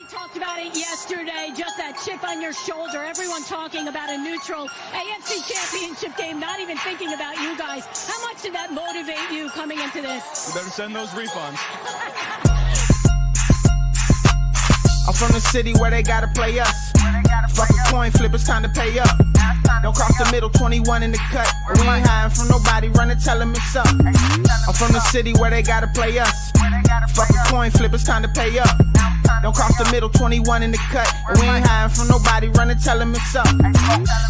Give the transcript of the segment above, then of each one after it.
Talked about it yesterday, just that chip on your shoulder. Everyone talking about a neutral AFC championship game, not even thinking about you guys. How much did that motivate you coming into this? You better send those refunds. I'm from the city where they gotta play us. Fuck a coin flip, it's time to pay up. Don't cross the middle, 21 in the cut. We ain't hiding from nobody, run and tell them it's up. I'm from the city where they gotta play us. Fuck a coin flip, it's time to pay up. Don't cross the middle, 21 in the cut. We ain't hiding from nobody, run and tell them it's up.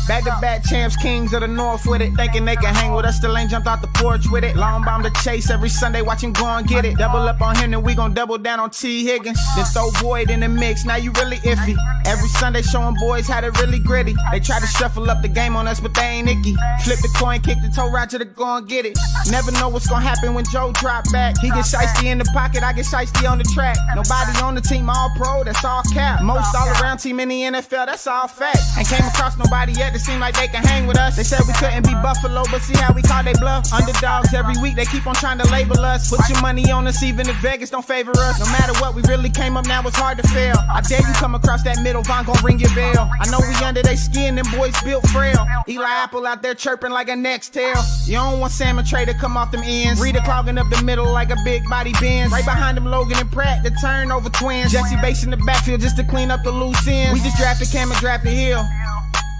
Back-to-back champs, kings of the north with it. Thinking they can hang with us, still ain't jumped out the porch with it. Long bomb to chase every Sunday, watch him go and get it. Double up on him, then we gon' double down on T. Higgins. Then throw Boyd in the mix, now you really iffy. Every Sunday showing boys how to really gritty. They try to shuffle up the game on us, but they ain't icky. Flip the coin, kick the toe Roger to go and get it. Never know what's gonna happen when Joe drop back. He get shiesty in the pocket, I get shiesty on the track. Nobody on the team all pro, that's all cap. Most all around team in the NFL, that's all fact. Ain't came across nobody yet that seem like they can hang with us. They said we couldn't be Buffalo, but see how we call they bluff. Underdogs every week, they keep on trying to label us. Put your money on us, even if Vegas don't favor us. No matter what, we really came up, now it's hard to fail. I dare you come across that middle, Von gon' ring your bell. I know we under they skin, them boys built frail. Eli Apple out there chirping like a next tail. You don't want Salmon Trey to come off them ends. Rita clogging up the middle like a big body Benz. Right behind them Logan and Pratt, the turnover twins. Jesse Bates in the backfield just to clean up the loose ends. We just drafted Cam and drafted Hill.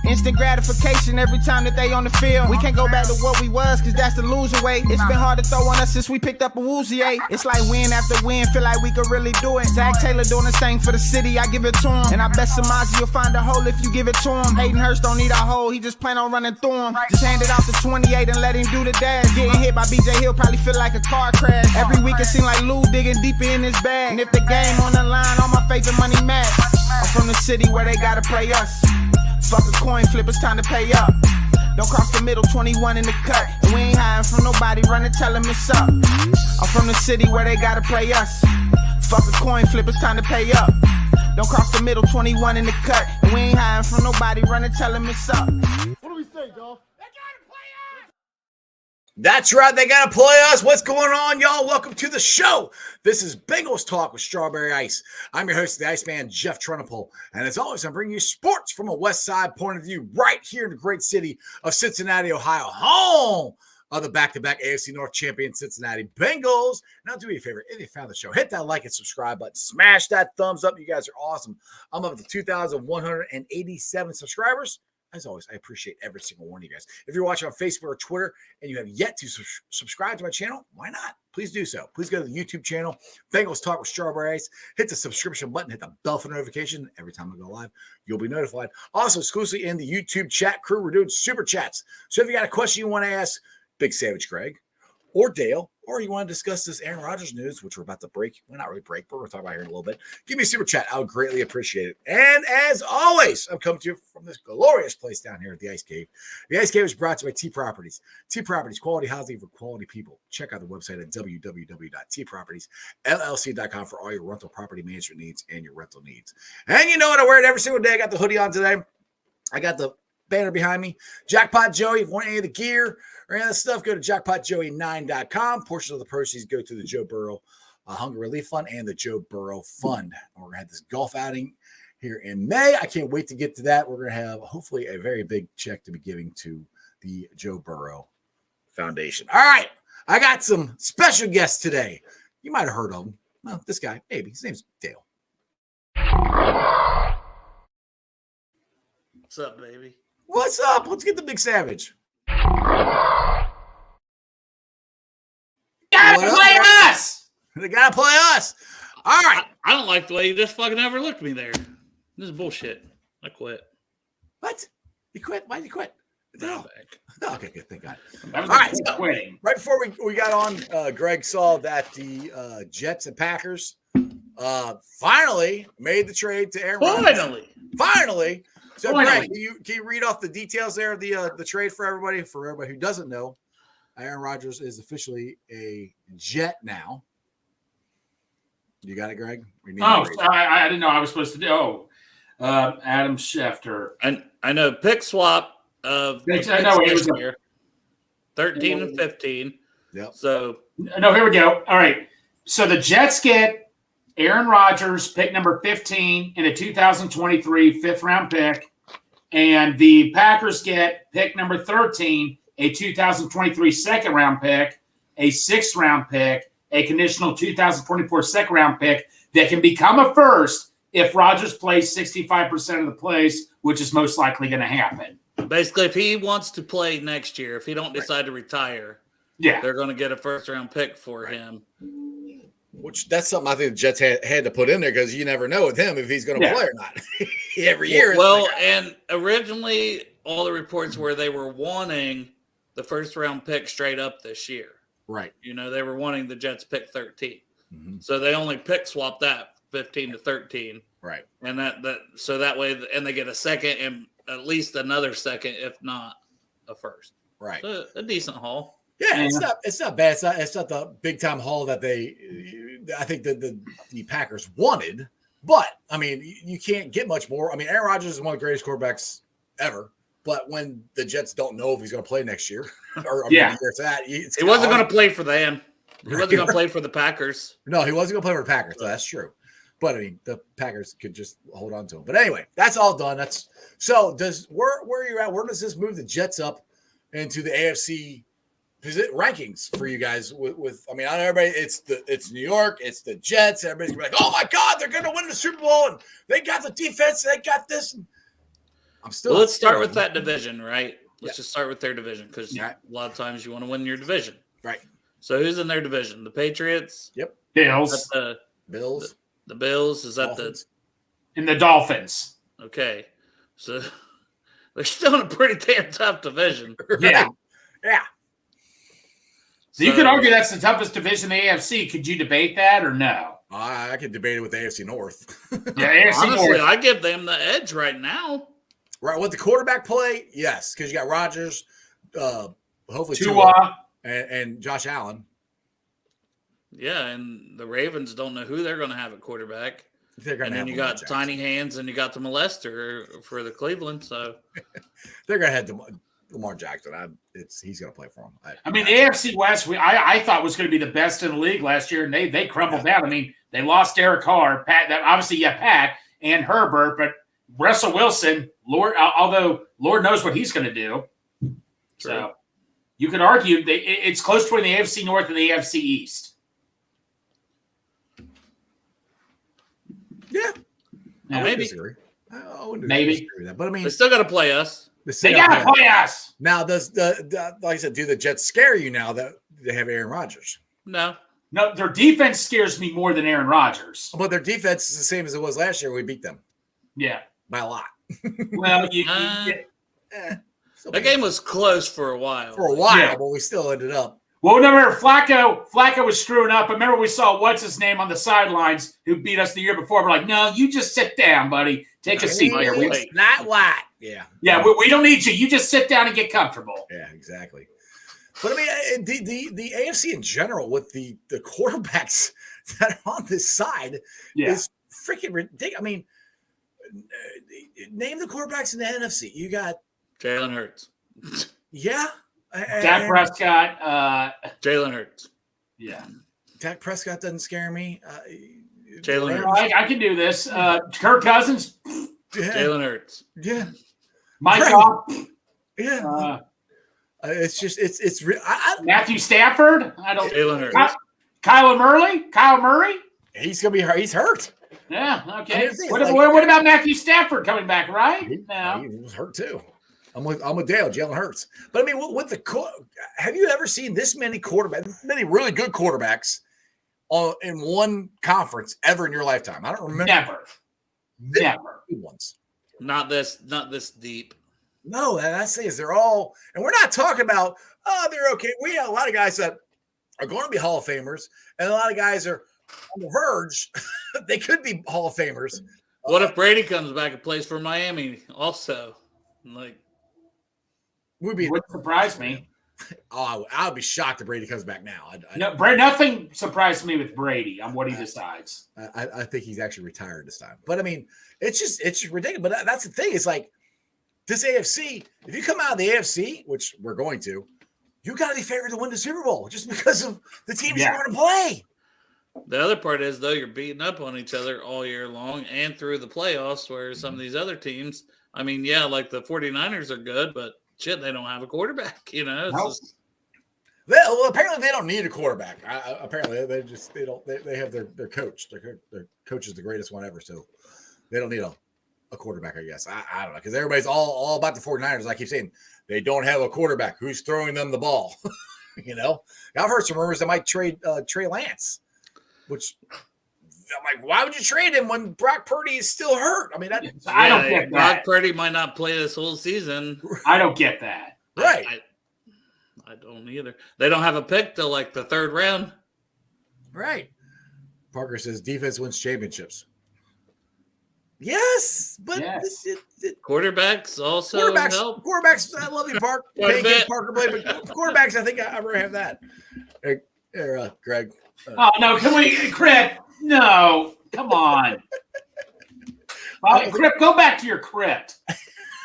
Instant gratification every time that they on the field. We can't go back to what we was, cause that's the loser way. It's been hard to throw on us since we picked up a Woozier. It's like win after win, feel like we could really do it. Zach Taylor doing the same for the city, I give it to him. And I bet Samazi will find a hole if you give it to him. Hayden Hurst don't need a hole, he just plan on running through him. Just hand it off to 28 and let him do the dash. Getting hit by BJ Hill probably feel like a car crash. Every week it seem like Lou digging deeper in his bag. And if the game on the line, all my favorite money match. I'm from the city where they gotta play us. Fuck a coin flip, it's time to pay up. Don't cross the middle, 21 in the cut. And we ain't hiding from nobody, run and tell them it's up. I'm from the city where they gotta play us. Fuck a coin flip, it's time to pay up. Don't cross the middle, 21 in the cut. And we ain't hiding from nobody, run and tell them it's up. What do we say, Dolph? That's right. They got to play us. What's going on, y'all? Welcome to the show. This is Bengals Talk with Strawberry Ice. I'm your host, the Iceman, Jeff Trunapole. And as always, I'm bringing you sports from a West Side point of view right here in the great city of Cincinnati, Ohio, home of the back-to-back AFC North champion Cincinnati Bengals. Now, do me a favor. If you found the show, hit that like and subscribe button. Smash that thumbs up. You guys are awesome. I'm up to 2,187 subscribers. As always, I appreciate every single one of you guys. If you're watching on Facebook or Twitter and you have yet to subscribe to my channel, why not? Please do so. Please go to the YouTube channel, Bengals Talk with Strawberry Ice. Hit the subscription button, hit the bell for notification. Every time I go live, you'll be notified. Also, exclusively in the YouTube chat crew, we're doing super chats. So if you got a question you want to ask Big Savage Greg or Dale, or you want to discuss this Aaron Rodgers news, which we're about to break. Well, not really break, but we're going to talk about here in a little bit. Give me a super chat. I would greatly appreciate it. And as always, I'm coming to you from this glorious place down here at the Ice Cave. The Ice Cave is brought to you by T Properties. T Properties, quality housing for quality people. Check out the website at www.tpropertiesllc.com for all your rental property management needs and your rental needs. And you know what? I wear it every single day. I got the hoodie on today. I got the banner behind me. Jackpot Joey, if you want any of the gear or any of that stuff, go to jackpotjoey9.com. Portions of the proceeds go to the Joe Burrow Hunger Relief Fund and the Joe Burrow Fund. We're going to have this golf outing here in May. I can't wait to get to that. We're going to have hopefully a very big check to be giving to the Joe Burrow Foundation. All right. I got some special guests today. You might have heard of him. Well, this guy, maybe. His name's Dale. What's up, baby? What's up? Let's get the Big Savage. Gotta play us! They gotta play us. All right. I don't like the way you just fucking overlooked me there. This is bullshit. I quit. What? You quit? Why did you quit? No. Oh, okay, good. Thank God. All right. So, right before we got on, Greg saw that the Jets and Packers finally made the trade to Aaron Rodgers. Finally. So, Greg, can you read off the details there of the trade for everybody who doesn't know? Aaron Rodgers is officially a Jet now. You got it, Greg? I didn't know I was supposed to do. Adam Schefter. I know pick swap of I know it was here, 13 and 15. Yep. So no, here we go. All right. So the Jets get Aaron Rodgers, pick number 15 in a 2023 fifth-round pick, and the Packers get pick number 13, a 2023 second-round pick, a sixth-round pick, a conditional 2024 second-round pick that can become a first if Rodgers plays 65% of the plays, which is most likely going to happen. Basically, if he wants to play next year, if he don't decide to retire, they're going to get a first-round pick for him. Which that's something I think the Jets had to put in there because you never know with him if he's going to play or not. Every year. Well, and originally all the reports were they were wanting the first-round pick straight up this year. Right. You know, they were wanting the Jets pick 13. Mm-hmm. So they only pick swap that 15 to 13. Right. And so that way, and they get a second and at least another second, if not a first. Right. So a decent haul. Yeah, it's not bad. It's not the big time haul that I think the Packers wanted. But I mean, you can't get much more. I mean, Aaron Rodgers is one of the greatest quarterbacks ever. But when the Jets don't know if he's going to play next year, or the year after that, he wasn't going to play for them. He wasn't going to play for the Packers. No, he wasn't going to play for the Packers. So that's true. But I mean, the Packers could just hold on to him. But anyway, that's all done. Where you're at? Where does this move the Jets up into the AFC rankings for you guys? With I mean, I know everybody. It's New York. It's the Jets. Everybody's gonna be like, oh my God, they're going to win the Super Bowl, and they got the defense. They got this. I'm still. Well, let's start with that division, right? Let's just start with their division because a lot of times you want to win your division, right? So who's in their division? The Patriots. Yep. Bills. Bills. The Bills. Is that Dolphins. And the Dolphins. Okay. So they're still in a pretty damn tough division. Yeah. Yeah. So you could argue that's the toughest division in the AFC. Could you debate that or no? I could debate it with the AFC North. Yeah, AFC honestly, North. I give them the edge right now. Right, with the quarterback play, yes, because you got Rodgers, hopefully Tua, and Josh Allen. Yeah, and the Ravens don't know who they're going to have at quarterback. And then you got Tiny Hands and you got the molester for the Cleveland. So they're going to have Lamar Jackson. He's going to play for them. I mean, the AFC West, I thought was going to be the best in the league last year, and they crumbled down. I mean, they lost Derek Carr, Pat and Herbert, but Russell Wilson, although Lord knows what he's going to do. True. So you could argue it's close between the AFC North and the AFC East. Yeah. Maybe. I disagree. I wouldn't disagree with that. But I mean, they still got to play us. They got to play us. Now, does like I said, do the Jets scare you now that they have Aaron Rodgers? No, their defense scares me more than Aaron Rodgers. But their defense is the same as it was last year. We beat them. Yeah. By a lot. Well, that game was close for a while. But we still ended up. Well, remember, Flacco was screwing up. I remember we saw what's his name on the sidelines who beat us the year before. We're like, no, you just sit down, buddy. Take a seat here. Not white. Yeah. Yeah, we don't need you. You just sit down and get comfortable. Yeah, exactly. But I mean, the AFC in general with the quarterbacks that are on this side is freaking ridiculous. I mean, name the quarterbacks in the NFC. You got Jalen Hurts. Yeah. Dak Prescott. Jalen Hurts. Yeah. Dak Prescott doesn't scare me. Jalen Hurts. I can do this. Kirk Cousins. Jalen Hurts. Yeah. Mike Goff. Yeah. It's Matthew Stafford. I don't. Jalen Hurts. Kyle Murray. He's gonna be hurt. He's hurt. Yeah. Okay. What about Matthew Stafford coming back? Right. He was hurt too. I'm with Dale. Jalen Hurts. But I mean, have you ever seen this many many really good quarterbacks in one conference ever in your lifetime? I don't remember. Never. Good ones. Not this deep. No, that's the thing is they're all, and we're not talking about, they're okay. We have a lot of guys that are going to be Hall of Famers, and a lot of guys are on the verge. They could be Hall of Famers. What if Brady comes back and plays for Miami also? Wouldn't surprise me. Oh, I would be shocked if Brady comes back now. Nothing surprised me with Brady on what he decides. I think he's actually retired this time. But I mean, it's just ridiculous. But that's the thing. It's like this AFC. If you come out of the AFC, which we're going to, you got to be favored to win the Super Bowl just because of the teams you're going to play. The other part is, though, you're beating up on each other all year long and through the playoffs, where some of these other teams, I mean, yeah, like the 49ers are good, but shit, they don't have a quarterback, you know? It's just, Well, apparently they don't need a quarterback. Apparently they have their coach. Their coach is the greatest one ever, so they don't need a quarterback, I guess. I don't know, because everybody's all about the 49ers. I keep saying they don't have a quarterback. Who's throwing them the ball? You know, I've heard some rumors they might trade Trey Lance, which I'm like, why would you trade him when Brock Purdy is still hurt? I mean, I don't get Brock that. Purdy might not play this whole season. I don't get that. Right. I don't either. They don't have a pick till like the third round. Right. Parker says defense wins championships. Yes, but Yes. Quarterbacks also help. Quarterbacks, I love you, Park. Parker Blade, but quarterbacks, I think I really have that. Greg. Oh no! Can we, Crip? No, come on. Crip, go back to your crypt.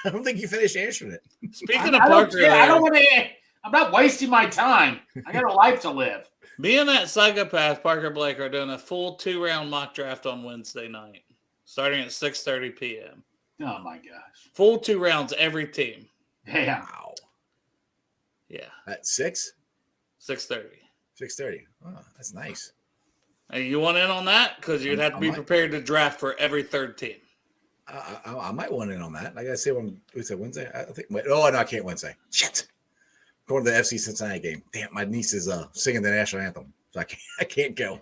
I don't think you finished answering it. Speaking of Parker, I don't want to. I'm not wasting my time. I got a life to live. Me and that psychopath, Parker Blake, are doing a full 2-round mock draft on Wednesday night, starting at 6:30 p.m. Oh my gosh! Full 2 rounds every team. Damn. Wow. Yeah, At 6? 6:30. 6:30. Oh, that's nice. Hey, you want in on that? Because you'd have to be prepared to draft for every third team. I might want in on that. I gotta say when we said Wednesday. I think. No, I can't Wednesday. Shit. Going to the FC Cincinnati game. Damn, my niece is singing the national anthem, so I can't go,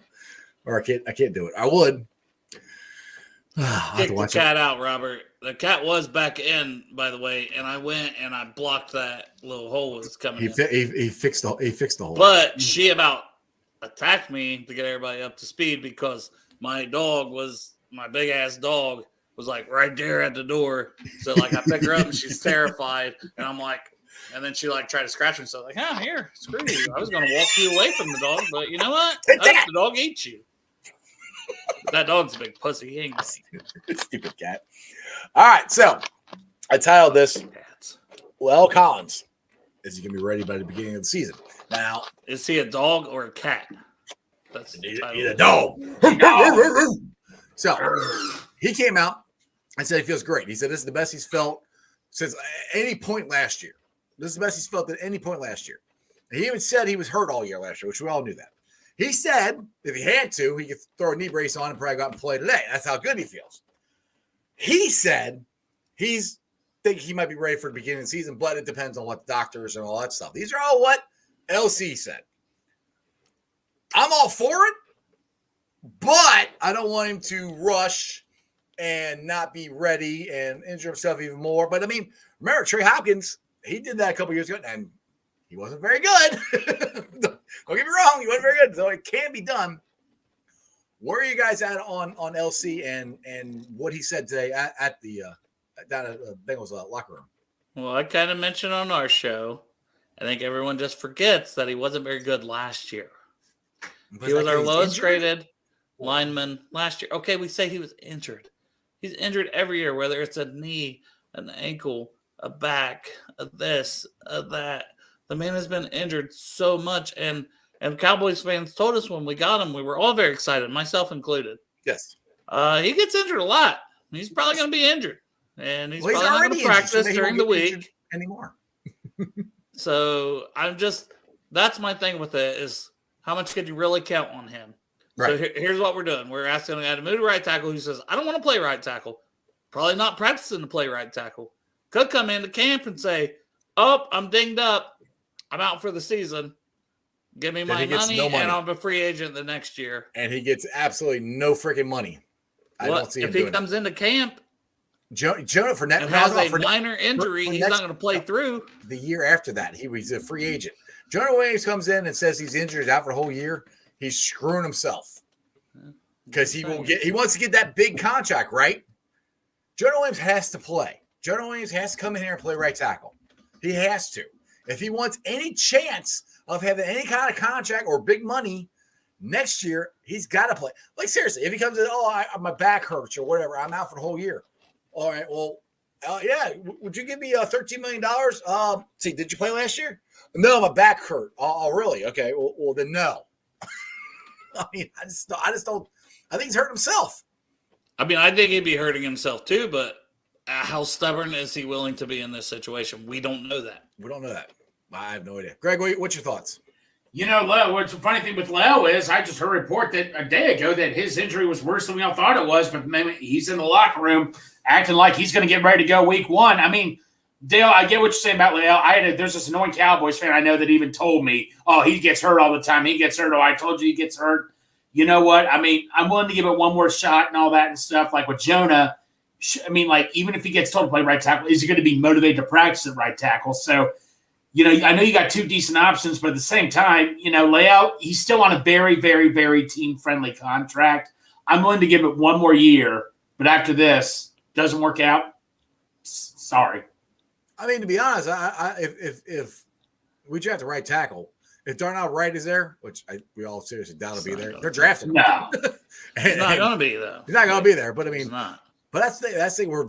or I can't do it. I would. Kick the cat out, Robert. The cat was back in, by the way, and I went and I blocked that little hole that was coming. He fixed the hole. But she about attacked me to get everybody up to speed because my big ass dog was like right there at the door. So like I pick her up and she's terrified, and I'm like, and then she like tried to scratch me. So like, here, screw you. I was gonna walk you away from the dog, but you know what? I hope the dog eats you. That dog's a big pussy. He ain't gonna Stupid cat. All right, so I titled this cats. Well, Collins, is he gonna be ready by the beginning of the season? Now, Is he a dog or a cat? That's the title. he's a dog. So he came out and said he feels great. He said this is the best he's felt since any point last year. This is the best he's felt at any point last year. And he even said he was hurt all year last year, which we all knew that. He said if he had to, he could throw a knee brace on and probably go out and play today. That's how good he feels. He said he's think he might be ready for the beginning of the season, but it depends on what the doctors and all that stuff. These are all what LC said. I'm all for it, but I don't want him to rush and not be ready and injure himself even more. But I mean, remember Trey Hopkins, he did that a couple years ago, and he wasn't very good. Don't get me wrong, he wasn't very good. So it can be done. Where are you guys at on LC and what he said today at the down at the Bengals locker room? Well, I kind of mentioned on our show. I think everyone just forgets that he wasn't very good last year. He was our lowest graded lineman last year. Okay, we say he was injured. He's injured every year, whether it's a knee, an ankle, a back, a this, a that. The man has been injured so much, and Cowboys fans told us when we got him, we were all very excited, myself included. Yes. He gets injured a lot. He's probably going to be injured, and he's probably not going to injured, practice so during the week anymore. So that's my thing with it is how much could you really count on him? Right. So here's what we're doing. We're asking a guy to move to right tackle who says, I don't want to play right tackle. Probably not practicing to play right tackle. Could come into camp and say, oh, I'm dinged up. I'm out for the season. Give me my money, and I'm a free agent the next year. And he gets absolutely no freaking money. I don't see him if he comes into camp Jonah Fournette and has a minor injury, he's not going to play through. The year after that, he was a free agent. Jonah Williams comes in and says he's injured out for the whole year. He's screwing himself because he wants to get that big contract, right? Jonah Williams has to play. Jonah Williams has to come in here and play right tackle. He has to. If he wants any chance of having any kind of contract or big money next year, he's got to play. Like, seriously, if he comes in, my back hurts or whatever, I'm out for the whole year. All right, well, yeah, would you give me $13 million? See, did you play last year? No, my back hurt. Oh, really? Okay, well then no. I mean, I just don't. I think he's hurting himself. I mean, I think he'd be hurting himself too, but how stubborn is he willing to be in this situation? We don't know that. We don't know that. I have no idea. Greg, what's your thoughts? Leo, what's the funny thing with Leo is I just heard a report that a day ago that his injury was worse than we all thought it was, but maybe he's in the locker room acting like he's going to get ready to go week one. I mean, Dale, I get what you're saying about Leo. There's this annoying Cowboys fan I know that even told me, oh, he gets hurt all the time. He gets hurt. Oh, I told you he gets hurt. You know what? I mean, I'm willing to give it one more shot and all that and stuff. Like with Jonah, I mean, like even if he gets told to play right tackle, is he going to be motivated to practice at right tackle? So, I know you got two decent options, but at the same time, Leo, he's still on a very, very, very team-friendly contract. I'm willing to give it one more year, but after this doesn't work out, sorry. I mean, to be honest, if we draft the right tackle, if Darnell Wright is there, which we all seriously doubt will be there, they're drafting him. No. He's not going to be, though. He's not going to be there, but I mean, he's not. But that's the thing where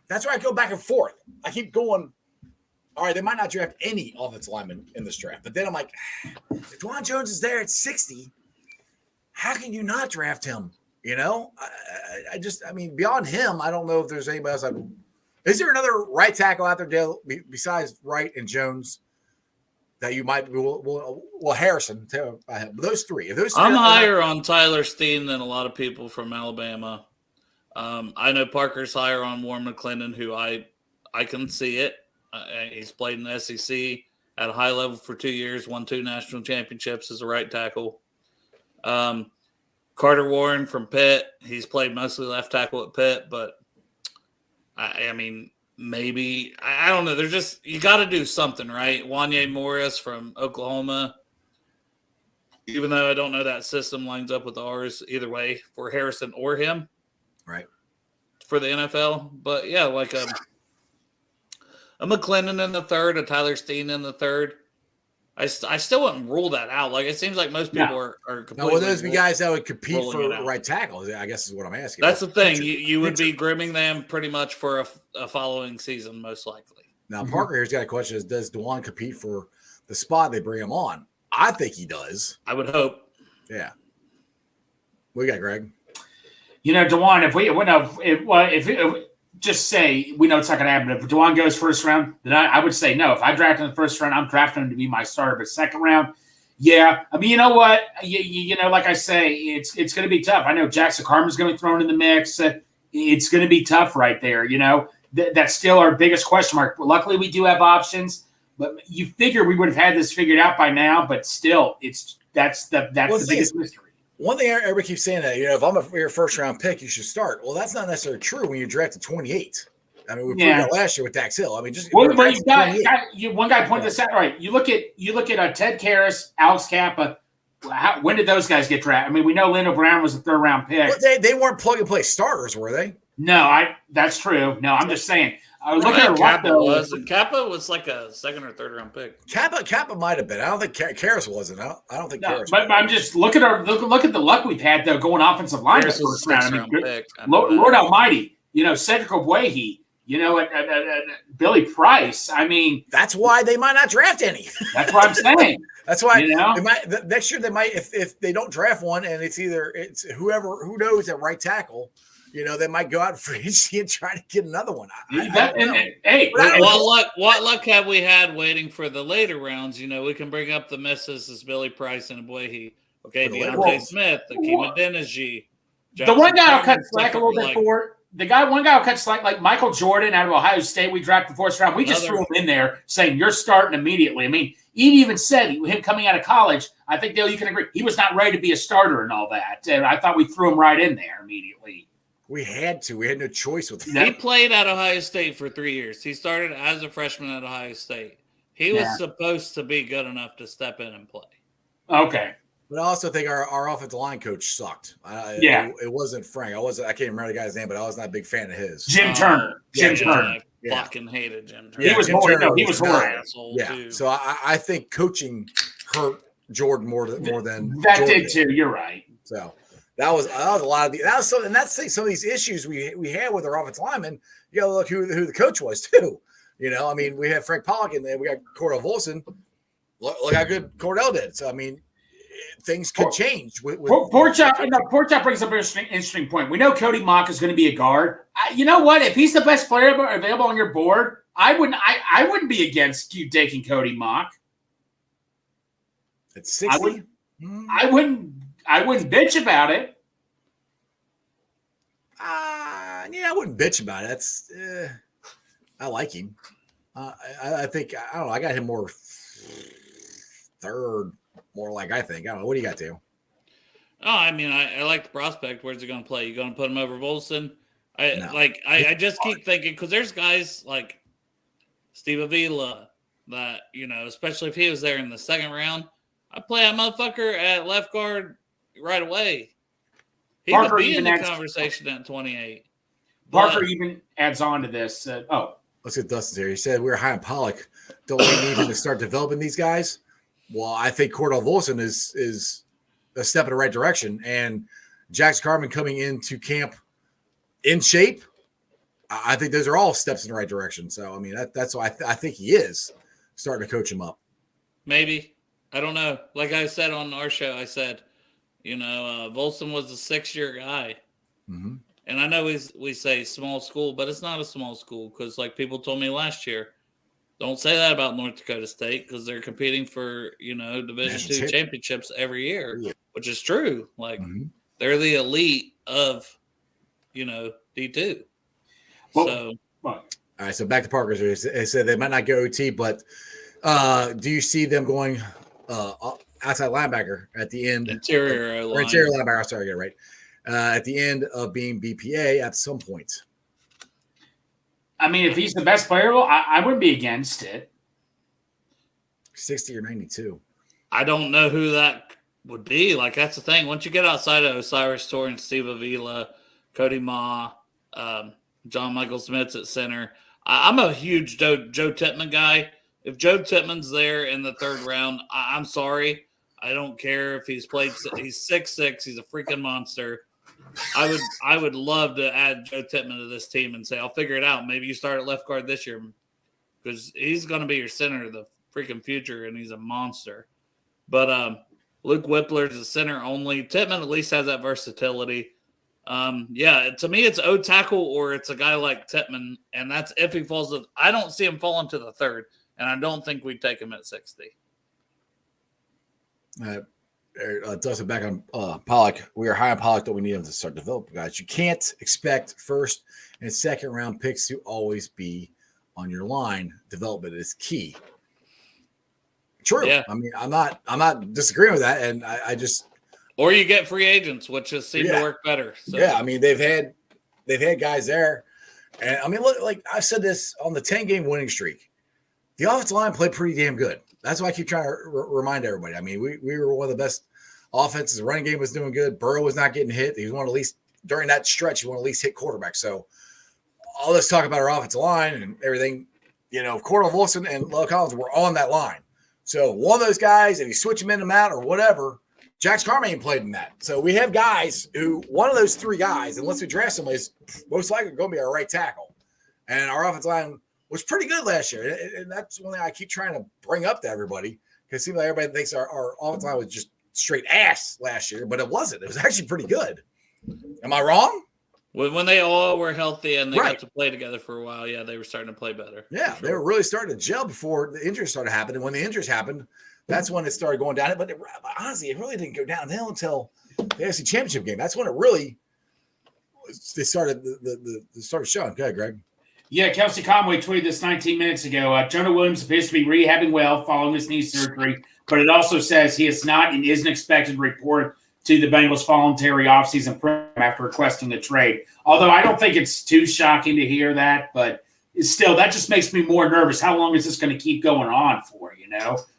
that's where I go back and forth. I keep going, all right, they might not draft any offensive lineman in this draft, but then I'm like, if Dwan Jones is there at 60, how can you not draft him? I mean, beyond him, I don't know if there's anybody else. Is there another right tackle out there, Dale, besides Wright and Jones, that you might be? Well, Harrison, those three. I'm higher on Tyler Steen than a lot of people from Alabama. I know Parker's higher on Warren McClendon, who I can see it. He's played in the SEC at a high level for 2 years, won 2 national championships as a right tackle. Carter Warren from Pitt, he's played mostly left tackle at Pitt, but I mean, maybe I don't know. There's just you got to do something, right? Wanye Morris from Oklahoma. Even though I don't know that system lines up with ours either way for Harrison or him, right? For the NFL, but yeah, like a McClendon in the third, a Tyler Steen in the third. I still wouldn't rule that out. Like, it seems like most people are completely. No, will those be guys that would compete for right tackle? I guess is what I'm asking. That's the thing. You would be grooming them pretty much for a following season, most likely. Now, Parker here's got a question: is does Dwan compete for the spot they bring him on? I think he does. I would hope. Yeah. What you got, Greg? Dewan, if just say we know it's not going to happen. If Dewan goes first round, then I would say no. If I draft him in the first round, I'm drafting him to be my starter. But second round, yeah. I mean, you know what? Like I say, it's going to be tough. I know Jackson Carman's going to be thrown in the mix. It's going to be tough right there. That's still our biggest question mark. Luckily, we do have options. But you figure we would have had this figured out by now. But still, that's the biggest mystery. One thing everybody keeps saying that, if I'm your first round pick, you should start. Well, that's not necessarily true when you draft at 28. I mean, we proved that last year with Dax Hill. I mean, one guy pointed this out. Right, you look at Ted Karras, Alex Kappa. When did those guys get drafted? I mean, we know Lando Brown was a third round pick. But they weren't plug and play starters, were they? No, that's true. No, I'm just saying. Look at Kappa was like a second or third round pick. Kappa might have been. I don't think Karras wasn't. I don't think Karras. But I'm just look at the luck we've had though going offensive line in the first round. I mean, Lord Almighty, Cedric Ogbuehi, Billy Price. I mean, that's why they might not draft any. That's what I'm saying. That's why they might next year. They might if they don't draft one, and it's who knows at right tackle. They might go out in free agency and try to get another one. What luck have we had waiting for the later rounds? We can bring up the misses as Billy Price and Boyhe. Okay, Deontay Smith, Akeem Adeniji. The one guy will cut slack a little bit for one guy will cut slack like Michael Jordan out of Ohio State. We drafted the fourth round. We just threw him in there saying you're starting immediately. I mean, he even said him coming out of college. I think Dale, you can agree he was not ready to be a starter and all that. And I thought we threw him right in there immediately. We had to. We had no choice with him. He played at Ohio State for 3 years. He started as a freshman at Ohio State. He was supposed to be good enough to step in and play. Okay. But I also think our offensive line coach sucked. It wasn't Frank. I can't remember the guy's name, but I was not a big fan of his. Jim Turner. Jim Turner. I fucking hated Jim Turner. He was horrible. Yeah. So I think coaching hurt Jordan more than that Jordan did too. You're right. So that was a lot of some of these issues we had with our offensive linemen. You got to look who the coach was too. I mean, we have Frank Pollock in there. We got Cordell Volson. Look how good Cordell did. So I mean, things could change. Porchop brings up an interesting point. We know Cody Mock is going to be a guard. You know what? If he's the best player available on your board, I wouldn't be against you taking Cody Mock. At 60? I wouldn't bitch about it. I wouldn't bitch about it. That's I like him. I think I don't know. I got him more third, more like I think. I don't know. What do you got, Dale? Oh, I mean, I like the prospect. Where's he going to play? You going to put him over Volson? I just keep thinking because there's guys like Steve Avila that especially if he was there in the second round, I'd play a motherfucker at left guard right away. He could be in the conversation at 28. Parker even adds on to this. Let's get Dustin here. He said we're high on Pollock. Don't we need him to start developing these guys? Well, I think Cordell Volson is a step in the right direction, and Jax Carman coming into camp in shape. I think those are all steps in the right direction. So, I mean, that's why I think he is starting to coach him up. Maybe. I don't know. Like I said on our show, I said, Volson was a 6-year guy. Mm-hmm. And I know we say small school, but it's not a small school because, like people told me last year, don't say that about North Dakota State because they're competing for, Division II championships every year, which is true. Like, they're the elite of, D2. All right, so back to Parker's. They said they might not go OT, but do you see them going outside linebacker at the end? Interior linebacker. Sorry, I get it right. At the end of being BPA at some point. I mean, if he's the best player, I wouldn't be against it. 60 or 92. I don't know who that would be. Like, that's the thing. Once you get outside of Osiris Torrance, Steve Avila, Cody Ma, John Michael Smith's at center, I'm a huge Joe Tippmann guy. If Joe Tippmann's there in the third round, I'm sorry. I don't care if he's played. He's 6'6". He's a freaking monster. I would love to add Joe Tippmann to this team and say, I'll figure it out. Maybe you start at left guard this year because he's going to be your center of the freaking future, and he's a monster. But Luke Whippler's a center only. Tippmann at least has that versatility. To me, it's O tackle or it's a guy like Tippmann, and that's if he falls. I don't see him falling to the third, and I don't think we'd take him at 60. Dustin, back on Pollock. We are high on Pollock that we need him to start developing guys. You can't expect first and second round picks to always be on your line. Development is key. True. Yeah. I mean, I'm not disagreeing with that, and I just or you get free agents, which just seem to work better. So. Yeah, I mean they've had guys there, and I mean look, like I've said this on the 10-game winning streak, the offensive line played pretty damn good. That's why I keep trying to remind everybody. I mean, we were one of the best offenses. The running game was doing good. Burrow was not getting hit. He was one of at least during that stretch. You want to at least hit quarterback. So all this talk about our offensive line and everything, Cordell Volson and Love Collins were on that line. So one of those guys, if you switch them in and out or whatever, Jax Carman ain't played in that. So we have guys who one of those three guys, unless we draft somebody, is most likely going to be our right tackle. And our offensive line was pretty good last year. And that's one thing I keep trying to bring up to everybody because it seems like everybody thinks our offensive line was just straight ass last year, but it wasn't. It was actually pretty good. Am I wrong? When they all were healthy and they got to play together for a while, they were starting to play better. Yeah, they were really starting to gel before the injuries started happening. And when the injuries happened, that's when it started going down. But honestly, it really didn't go downhill until the AFC Championship game. That's when it really they started started showing. Go ahead, Greg. Yeah, Kelsey Conway tweeted this 19 minutes ago. Jonah Williams appears to be rehabbing well following his knee surgery, but it also says he is not and isn't expected to report to the Bengals' voluntary offseason program after requesting a trade. Although I don't think it's too shocking to hear that, but still, that just makes me more nervous. How long is this going to keep going on for,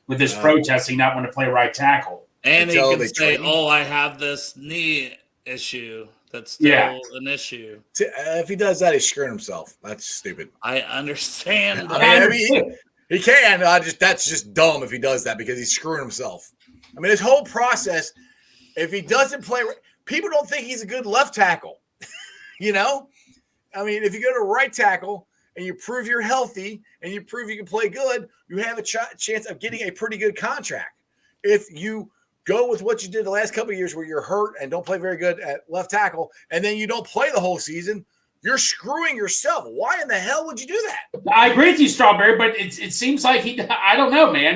with this protesting, not want to play right tackle? And he can say, I have this knee issue. That's still an issue. If he does that, he's screwing himself. That's stupid. I understand. I mean, he can. That's just dumb if he does that because he's screwing himself. I mean, his whole process, if he doesn't play, people don't think he's a good left tackle. I mean, if you go to right tackle and you prove you're healthy and you prove you can play good, you have a chance of getting a pretty good contract. If you go with what you did the last couple of years where you're hurt and don't play very good at left tackle, and then you don't play the whole season, you're screwing yourself. Why in the hell would you do that? I agree with you, Strawberry, but it seems like I don't know, man.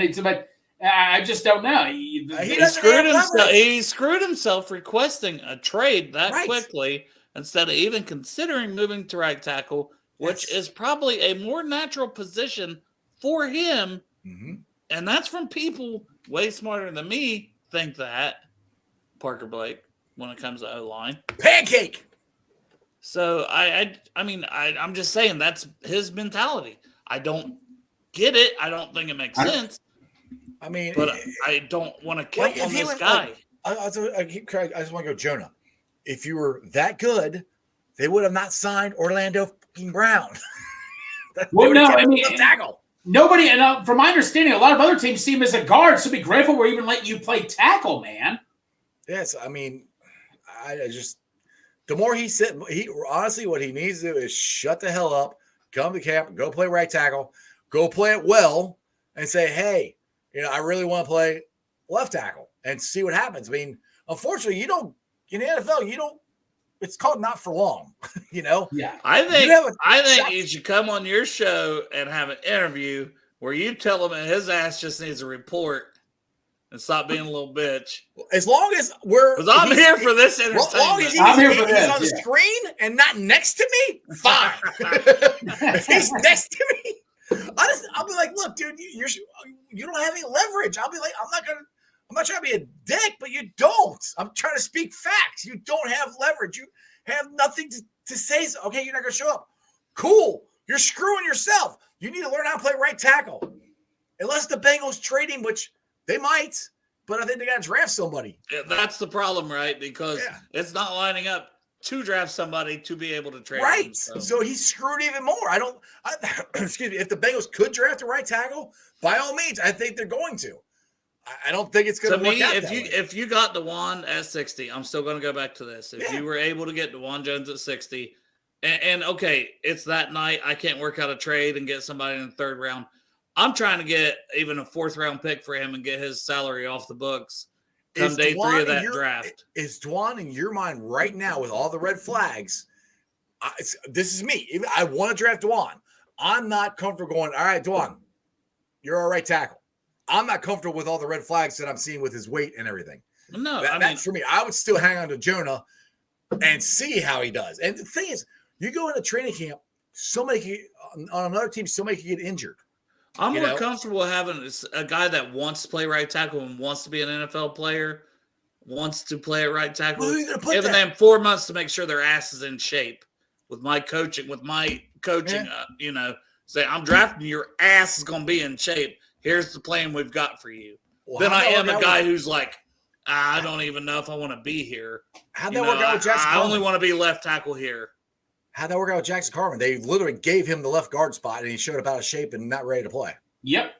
I just don't know. He screwed himself requesting a trade that Right. quickly instead of even considering moving to right tackle, which is probably a more natural position for him. Mm-hmm. And that's from people way smarter than me think that, Parker Blake, when it comes to O-line. Pancake! So I'm just saying that's his mentality. I don't get it. I don't think it makes sense. I mean, but I don't want to kill on this guy. I just want to go, Jonah. If you were that good, they would have not signed Orlando fucking Brown. Well, no, I mean, tackle. Nobody, and from my understanding, a lot of other teams see him as a guard, so be grateful we're even letting you play tackle, man. Yes, I mean, I just the more he honestly, what he needs to do is shut the hell up, come to camp, go play right tackle, go play it well, and say, hey, I really want to play left tackle and see what happens. I mean, unfortunately, in the NFL, it's called not for long, Yeah. I think you should come on your show and have an interview where you tell him his ass just needs a report and stop being a little bitch. As long as I'm here for this entertainment. As long as he's on the screen and not next to me, fine. If he's next to me, I'll be like, look, dude, you don't have any leverage. I'll be like, I'm not trying to be a dick, but you don't. I'm trying to speak facts. You don't have leverage. You have nothing to say. Okay, you're not going to show up. Cool. You're screwing yourself. You need to learn how to play right tackle. Unless the Bengals trade him, which they might, but I think they got to draft somebody. Yeah, that's the problem, right? Because it's not lining up to draft somebody to be able to trade him. Right. So he's screwed even more. Excuse me. If the Bengals could draft a right tackle, by all means, I think they're going to. I don't think it's going to work out that way. If you got DeJuan at 60, I'm still going to go back to this. If you were able to get DeJuan Jones at 60, and okay, it's that night, I can't work out a trade and get somebody in the third round. I'm trying to get even a fourth round pick for him and get his salary off the books come day 3 of that draft. Is DeJuan in your mind right now with all the red flags? This is me. I want to draft DeJuan. I'm not comfortable going, all right, DeJuan, you're our right tackle. I'm not comfortable with all the red flags that I'm seeing with his weight and everything. No, that's for me. I would still hang on to Jonah and see how he does. And the thing is, you go into training camp, on another team, somebody can get injured. I'm more comfortable having a guy that wants to play right tackle and wants to be an NFL player, wants to play at right tackle, giving them 4 months to make sure their ass is in shape with my coaching, say, I'm drafting your ass is going to be in shape. Here's the plan we've got for you. Well, then I am a guy who's like, I don't even know if I want to be here. How'd that work out with Jackson Carman? I only want to be left tackle here. How'd that work out with Jackson Carman? They literally gave him the left guard spot, and he showed up out of shape and not ready to play. Yep.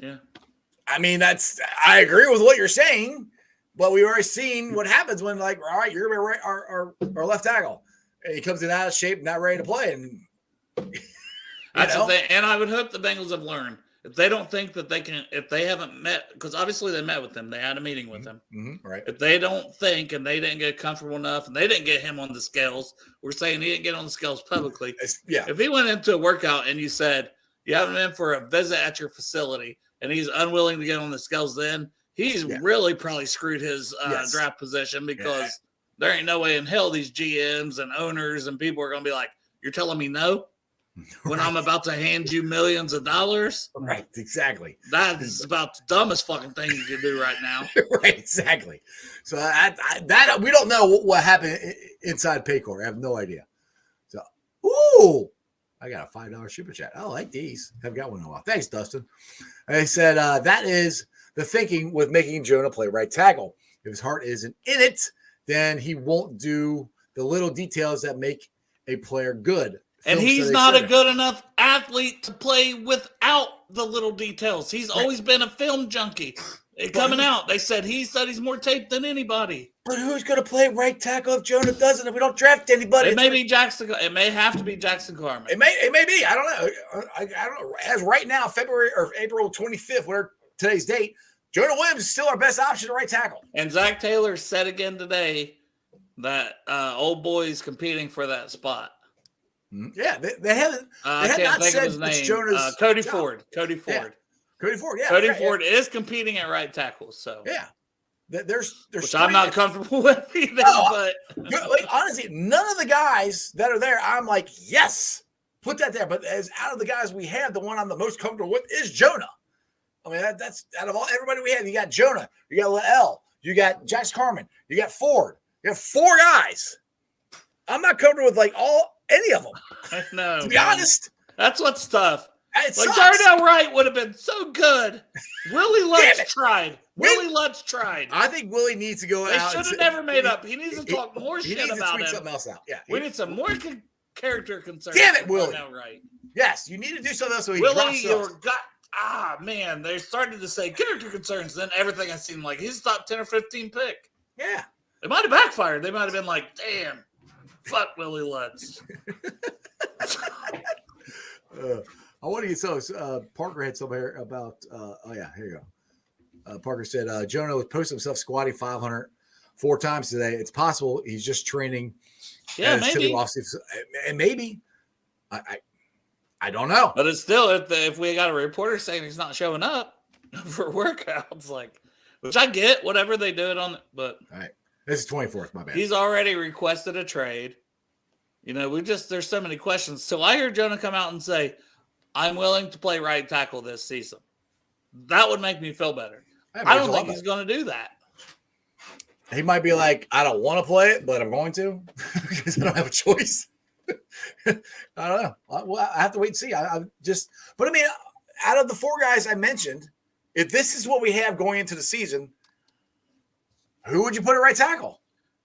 Yeah. I mean, I agree with what you're saying, but we've already seen what happens when, like, all right, you're going to be our left tackle. And he comes in out of shape, not ready to play. And that's the thing. And I would hope the Bengals have learned. If they don't think that they can, if they haven't met, because obviously they met with them, they had a meeting with them. Mm-hmm, right. If they don't think and they didn't get comfortable enough and they didn't get him on the scales, we're saying he didn't get on the scales publicly. If he went into a workout and you said, you have him in for a visit at your facility and he's unwilling to get on the scales, then he's really probably screwed his draft position because there ain't no way in hell these GMs and owners and people are going to be like, you're telling me no? When I'm about to hand you millions of dollars. Right, exactly. That is about the dumbest fucking thing you can do right now. Right, exactly. So that we don't know what happened inside Paycor. I have no idea. So, I got a $5 super chat. I like these. Haven't got one in a while. Thanks, Dustin. I said that is the thinking with making Jonah play right tackle. If his heart isn't in it, then he won't do the little details that make a player good. And he's not a good enough athlete to play without the little details. He's always been a film junkie. Coming out, they said he studies more tape than anybody. But who's going to play right tackle if Jonah doesn't? If we don't draft anybody, it may be Jackson. It may have to be Jackson Carman. It may be. I don't know. I don't know. As right now, February or April 25th, whatever today's date, Jonah Williams is still our best option at right tackle. And Zach Taylor said again today that old boy's competing for that spot. Yeah, they haven't. I have can't not think said of his name. Jonah's Cody job. Ford. Cody Ford. Yeah. Cody Ford. Yeah. Cody Ford is competing at right tackle. So yeah, there's which I'm not comfortable with either. No, but like honestly, none of the guys that are there, I'm like, yes, put that there. But as out of the guys we have, the one I'm the most comfortable with is Jonah. I mean, that's out of all everybody we have. You got Jonah, you got Lael, you got Jax Carman, you got Ford. You have 4 guys. I'm not comfortable with any of them. I know. To be honest, that's what's tough. It Like sucks. Darnell Wright would have been so good. Willie Lutz tried. Willie Lutz tried. I think Willie needs to go They out. should have never made up. He needs to talk more shit needs about to tweet him. something else out. Yeah, We need some more character concerns. Damn it, Willie. Darnell Wright. Yes, you need to do something else so he Willie, drops you're stuff. man, they started to say character concerns. Then everything I seen like he's top 10 or 15 pick. Yeah. It might have backfired. They might have been like, damn, fuck Willie Lutz. I want to get so Parker had something here about here you go. Parker said Jonah was posting himself squatting 500 4 times today. It's possible he's just training. Yeah, maybe. And maybe I don't know. But it's still if we got a reporter saying he's not showing up for workouts, like, which I get, whatever they do it on, but all right. This is 24th, my bad. He's already requested a trade. You know, there's so many questions. So I hear Jonah come out and say, I'm willing to play right tackle this season. That would make me feel better. I don't think he's going to do that. He might be like, I don't want to play it, but I'm going to because I don't have a choice. I don't know. I have to wait and see. But I mean, out of the 4 guys I mentioned, if this is what we have going into the season, who would you put at right tackle?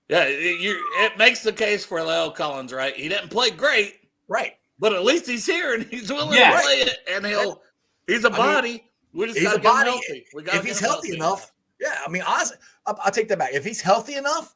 Yeah, it makes the case for La'el Collins, right? He didn't play great, right? But at least he's here and he's willing to play it, and he's a body. We just got to get him healthy. If he's healthy enough, yeah. I mean, honestly, I'll take that back. If he's healthy enough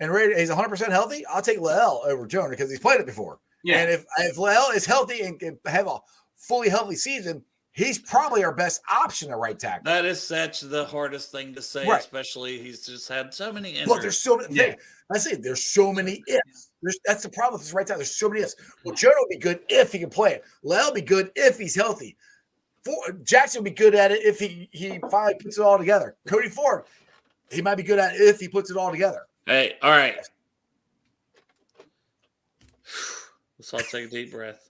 and he's 100% healthy, I'll take La'el over Jonah because he's played it before. Yeah. And if La'el is healthy and can have a fully healthy season, he's probably our best option at right tackle. That is such the hardest thing to say, especially he's just had so many injuries. Look, there's so many. Yeah. I say there's so many ifs. That's the problem with this right tackle. There's so many ifs. Well, Jonah will be good if he can play it. La'el will be good if he's healthy. Jackson will be good at it if he finally puts it all together. Cody Ford, he might be good at it if he puts it all together. Hey, all right. Let's all take a deep breath.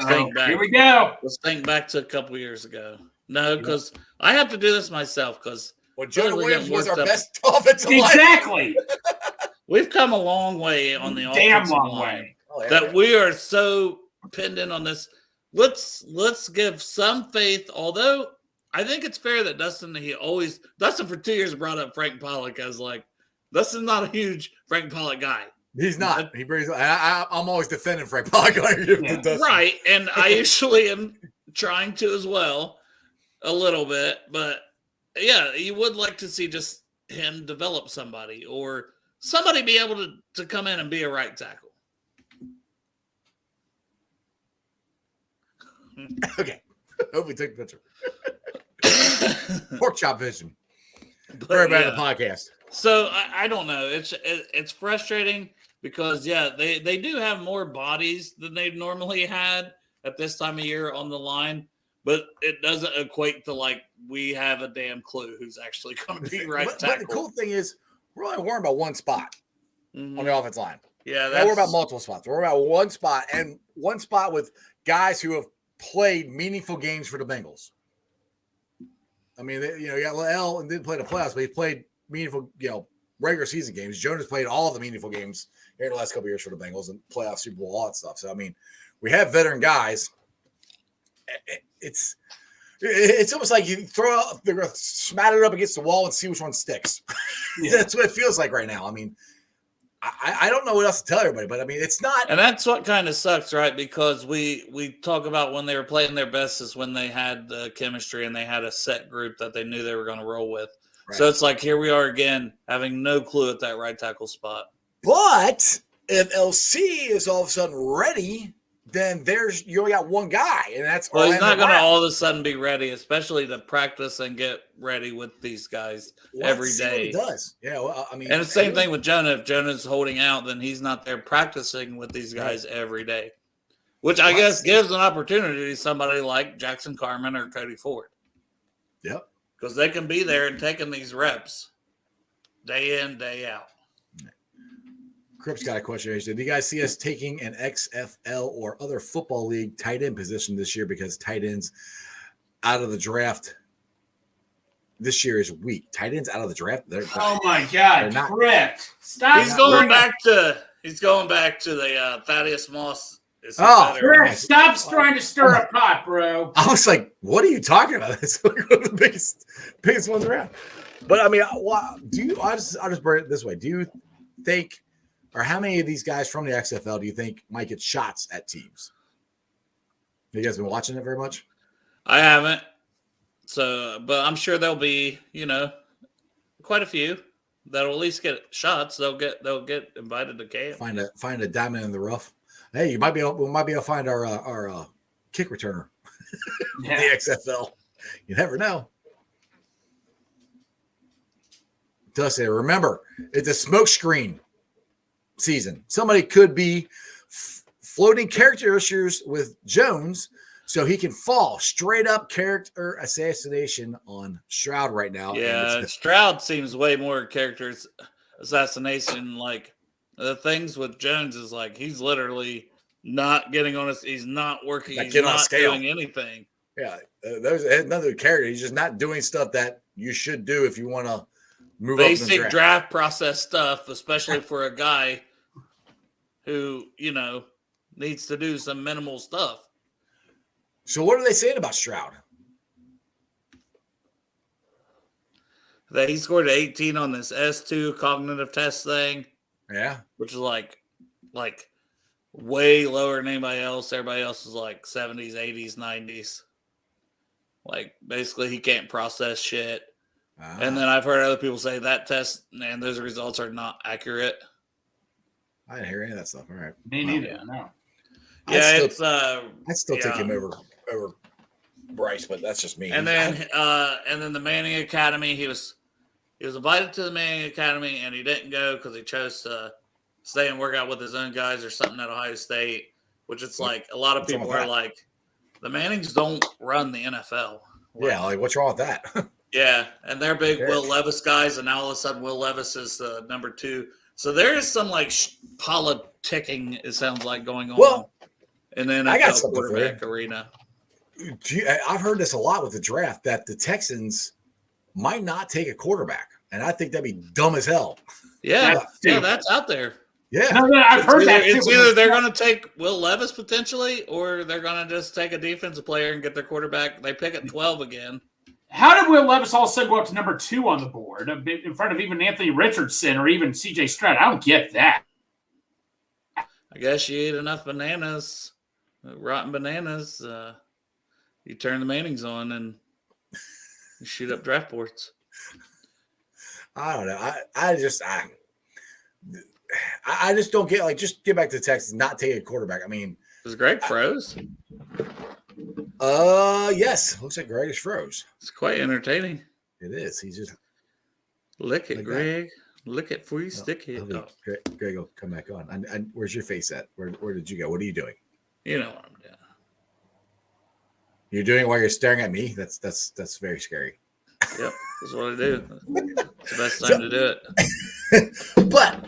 Here we go. Let's think back to a couple years ago. No, because I have to do this myself because Jonah Williams was our best offensive line. Exactly. We've come a long way on the offensive line that we are so pinned in on this. Let's give some faith, although I think it's fair that Dustin for 2 years brought up Frank Pollock as like, Dustin's not a huge Frank Pollock guy. He's not. He brings. I'm always defending Frank Pollock. Right, and I usually am trying to as well, a little bit. But yeah, you would like to see just him develop somebody or somebody be able to come in and be a right tackle. Okay, hope we take a picture. Pork chop vision. Very bad the podcast. So I don't know. It's frustrating. Because, they do have more bodies than they've normally had at this time of year on the line, but it doesn't equate to, like, we have a damn clue who's actually going to be right tackle. But the cool thing is we're only worrying about one spot on the offensive line. Yeah, we're about multiple spots. We're about one spot, and one spot with guys who have played meaningful games for the Bengals. I mean, you got La'el and didn't play the playoffs, but he played meaningful, regular season games. Jonas played all the meaningful games here in the last couple of years for the Bengals and playoff Super Bowl, all that stuff. So, I mean, we have veteran guys. It's almost like you they're going to smatter it up against the wall and see which one sticks. Yeah. That's what it feels like right now. I mean, I don't know what else to tell everybody, but I mean, it's not. And that's what kind of sucks, right? Because we talk about when they were playing their best is when they had the chemistry and they had a set group that they knew they were going to roll with. Right. So it's like, here we are again, having no clue at that right tackle spot. But if LC is all of a sudden ready, then you only got one guy, and that's well, he's not going to Brown. all of a sudden be ready, especially to practice and get ready with these guys every See what he day. does. Yeah, well, I mean, And the same thing with Jonah. If Jonah's holding out, then he's not there practicing with these guys every day, which I guess gives an opportunity to somebody like Jackson Carman or Cody Ford. Yep. Because they can be there and taking these reps day in, day out. Cripps got a question. He said, do you guys see us taking an XFL or other football league tight end position this year because tight ends out of the draft this year is weak? Tight ends out of the draft? Oh, my God. Correct. Stop. He's going back to the Thaddeus Moss. Correct. Stop trying to stir a pot, bro. I was like, what are you talking about? It's like one of the biggest ones around. But, I mean, I'll just bring it this way. Do you think – or how many of these guys from the XFL do you think might get shots at teams? You guys been watching it very much? I haven't. So, but I'm sure there'll be, quite a few that'll at least get shots. They'll get invited to camp. Find a diamond in the rough. Hey, we might be able to find our kick returner in the XFL. You never know. Dustin, remember, it's a smokescreen season. Somebody could be floating character issues with Jones so he can fall straight up character assassination on Stroud right now. Yeah, Stroud seems way more character assassination. Like the things with Jones is like he's literally not getting on his, he's not working, he's not doing anything. Yeah, there's another character. He's just not doing stuff that you should do if you want to move basic up in the draft process stuff, especially for a guy who, needs to do some minimal stuff. So what are they saying about Stroud? That he scored 18 on this S2 cognitive test thing. Yeah. Which is like way lower than anybody else. Everybody else is like 70s, 80s, 90s. Like basically he can't process shit. And then I've heard other people say that test, man, those results are not accurate. I didn't hear any of that stuff. All right. Me neither. No. Yeah, I'd still take him over Bryce, but that's just me. And then the Manning Academy, he was invited to the Manning Academy and he didn't go because he chose to stay and work out with his own guys or something at Ohio State, which it's like a lot of people are like, the Mannings don't run the NFL. Yeah, like what's wrong with that? Yeah, and they're big Will Levis guys, and now all of a sudden Will Levis is the number 2. So there is some like politicking, it sounds like, going on in the NFL quarterback arena. I've heard this a lot with the draft that the Texans might not take a quarterback, and I think that'd be dumb as hell. Yeah, that's out there. Yeah, no, I've heard that. It's either they're going to take Will Levis potentially, or they're going to just take a defensive player and get their quarterback. They pick at 12 again. How did Will Levis all of a sudden go up to number 2 on the board in front of even Anthony Richardson or even C.J. Stroud? I don't get that. I guess you eat enough bananas, rotten bananas. You turn the Mannings on and you shoot up draft boards. I don't know. I just don't get just get back to the Texans, not take a quarterback. I mean, is Greg froze? Yes. Looks like Greg is froze. It's quite entertaining. It is. He's just lick it, like Greg. That. Lick it before you stick it. Greg will come back on. And where's your face at? Where did you go? What are you doing? You know what I'm doing. You're doing it while you're staring at me? That's very scary. Yep, that's what I do. It's the best time to do it. But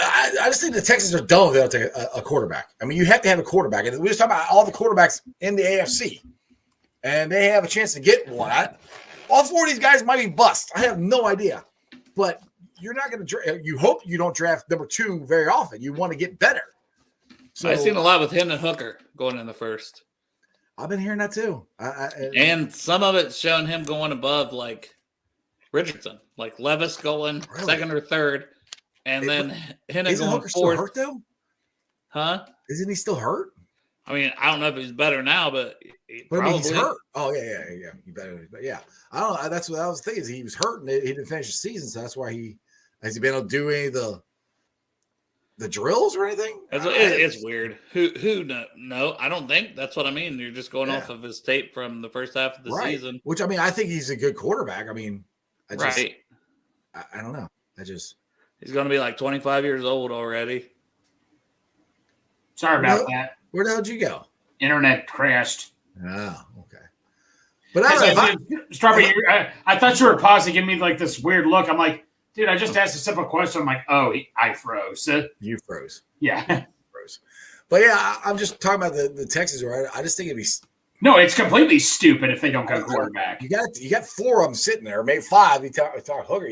I just think the Texans are dumb if they don't take a quarterback. I mean, you have to have a quarterback. And we're just talking about all the quarterbacks in the AFC. And they have a chance to get one. All 4 of these guys might be bust. I have no idea. But you're not going to – you hope you don't draft number 2 very often. You want to get better. So I've seen a lot with Hendon Hooker going in the first. I've been hearing that too. And some of it's showing him going above like Richardson. Like Levis going second or third. And then Hendon going Hooker fourth. Still hurt though? Huh? Isn't he still hurt? I mean, I don't know if he's better now, but I mean, he's hurt. Oh yeah. You better, but yeah. I don't know. That's what I was thinking. Is he was hurt and he didn't finish the season, so that's why has he been able to do any of the the drills or anything? It's weird. Who no, I don't think that's what I mean. You're just going off of his tape from the first half of the season. Which, I mean, I think he's a good quarterback. I mean, I don't know. He's going to be like 25 years old already. Sorry about that. Where the hell did you go? Internet crashed. Oh, okay. But I don't know. Strawberry, I thought you were pausing, giving me like this weird look. I'm like, dude, I just asked a simple question. I'm like, I froze. You froze. Yeah. Froze. But yeah, I'm just talking about the Texans, right? I just think it'd be. No, it's completely stupid if they don't go quarterback. You got 4 of them sitting there, maybe 5. You talk Hooker.